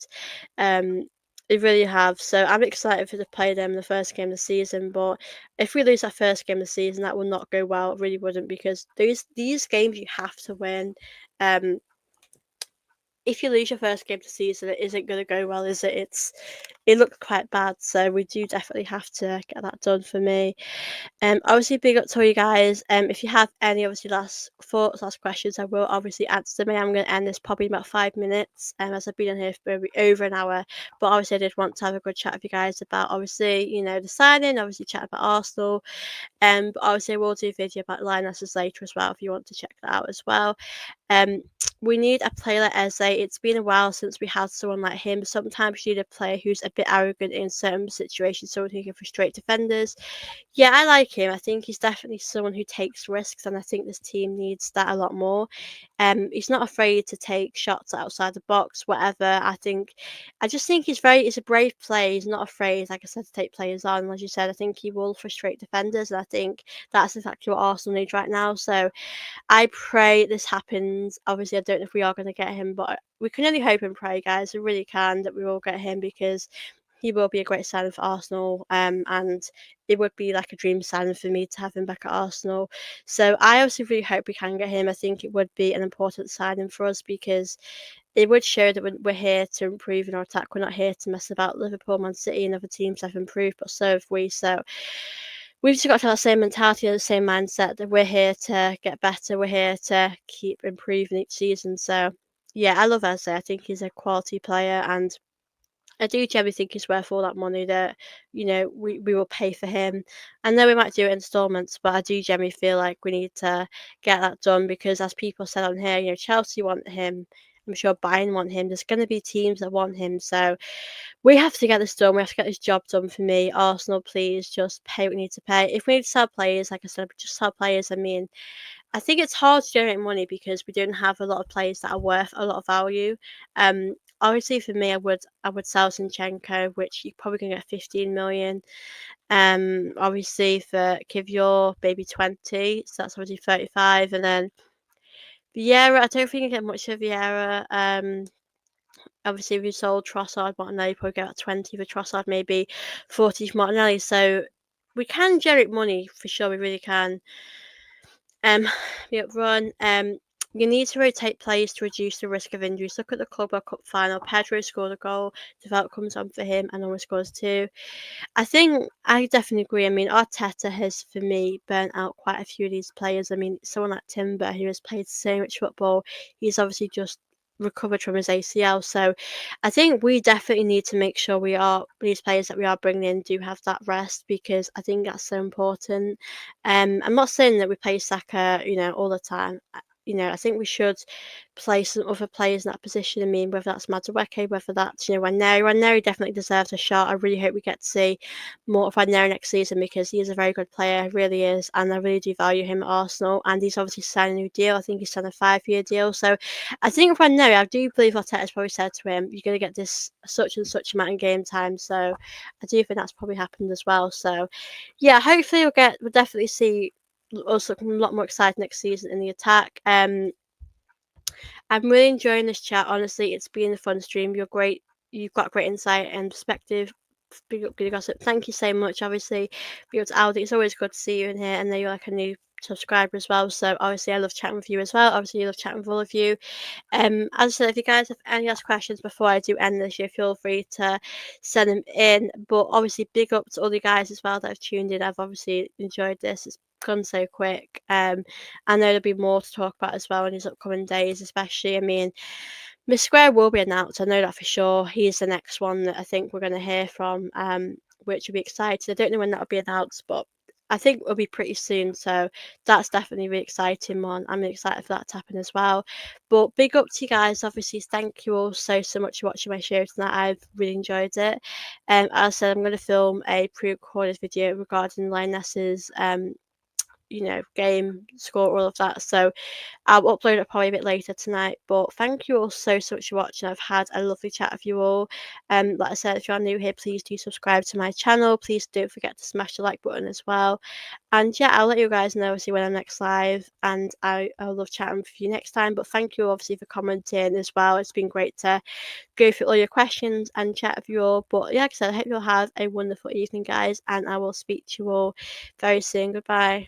Um, they really have. So I'm excited for to play them in the first game of the season. But if we lose that first game of the season, that will not go well. It really wouldn't because these games you have to win. Um, if you lose your first game of the season, it isn't going to go well, is it? It looks quite bad. So we do definitely have to get that done for me. Obviously, big up to all you guys. If you have any obviously last thoughts, last questions, I will obviously answer them. I am going to end this probably in about 5 minutes. As I've been on here for over an hour, but obviously I did want to have a good chat with you guys about obviously the signing, obviously chat about Arsenal. But obviously we'll do a video about Linus later as well if you want to check that out as well. Um, we need a player like Eze. It's been a while since we had someone like him. Sometimes you need a player who's a bit arrogant in certain situations, someone who can frustrate defenders. Yeah, I like him. I think he's definitely someone who takes risks, and I think this team needs that a lot more. He's not afraid to take shots outside the box, whatever. I just think he's a brave player. He's not afraid, like I said, to take players on. And as you said, I think he will frustrate defenders, and I think that's exactly what Arsenal need right now. So I pray this happens. Obviously, I don't know if we are going to get him, but we can only hope and pray, guys. We really can that we will get him because he will be a great signing for Arsenal. And it would be like a dream signing for me to have him back at Arsenal. So I obviously really hope we can get him. I think it would be an important signing for us because it would show that we're here to improve in our attack. We're not here to mess about. Liverpool, Man City, and other teams have improved, but so have we. So we've just got to have the same mentality and the same mindset that we're here to get better. We're here to keep improving each season. So yeah, I love Eze. I think he's a quality player, and I do generally think he's worth all that money that we will pay for him. I know we might do it in installments, but I do generally feel like we need to get that done because, as people said on here, Chelsea want him. I'm sure Bayern want him. There's going to be teams that want him, so we have to get this done. We have to get this job done for me. Arsenal, please just pay what we need to pay. If we need to sell players, like I said, just sell players. I mean, I think it's hard to generate money because we don't have a lot of players that are worth a lot of value. Obviously for me, I would sell Zinchenko, which you probably can get 15 million. Obviously for Kivior, maybe 20, so that's already 35, and then Vieira. I don't think you get much of Vieira. Obviously, if you sold Trossard, Martinelli, probably get about 20 for Trossard, maybe 40 for Martinelli. So we can generate money for sure. We really can. Be up run. You need to rotate players to reduce the risk of injuries. Look at the Club World Cup final. Pedro scored a goal. Develop comes on for him and almost scores two. I think I definitely agree. I mean, Arteta has, for me, burnt out quite a few of these players. I mean, someone like Timber, who has played so much football, he's obviously just recovered from his ACL. So I think we definitely need to make sure these players that we are bringing in do have that rest because I think that's so important. I'm not saying that we play Saka, all the time. I think we should play some other players in that position. I mean, whether that's Madueke, whether that's, Ranieri. Ranieri definitely deserves a shot. I really hope we get to see more of Ranieri next season because he is a very good player, he really is, and I really do value him at Arsenal. And he's obviously signed a new deal. I think he's signed a 5-year deal. So I think Ranieri, I do believe Arteta's probably said to him, you're going to get this such and such amount of game time. So I do think that's probably happened as well. So yeah, hopefully we'll definitely see us looking a lot more excited next season in the attack. I'm really enjoying this chat. Honestly, it's been a fun stream. You're great. You've got great insight and perspective. Big up, good gossip. Thank you so much. Obviously, big up to Aldi. It's always good to see you in here. And then you're like a new subscriber as well. So obviously, I love chatting with you as well. Obviously, you love chatting with all of you. As I said, if you guys have any last questions before I do end this, you feel free to send them in. But obviously, big up to all you guys as well that have tuned in. I've obviously enjoyed this. It's gone so quick. I know there'll be more to talk about as well in these upcoming days, especially. I mean, Miss Square will be announced. I know that for sure. He's the next one that I think we're going to hear from, which will be exciting. I don't know when that'll be announced, but I think it'll be pretty soon. So that's definitely a really exciting one. I'm excited for that to happen as well. But big up to you guys. Obviously, thank you all so much for watching my show tonight. I've really enjoyed it. As I said, I'm going to film a pre-recorded video regarding Lioness's game score, all of that. So I'll upload it probably a bit later tonight. But thank you all so much for watching. I've had a lovely chat with you all. Like I said, if you're new here, please do subscribe to my channel. Please don't forget to smash the like button as well. And yeah, I'll let you guys know obviously when I'm next live. And I'll love chatting with you next time. But thank you obviously for commenting as well. It's been great to go through all your questions and chat with you all. But yeah, like I said, I hope you'll have a wonderful evening, guys. And I will speak to you all very soon. Goodbye.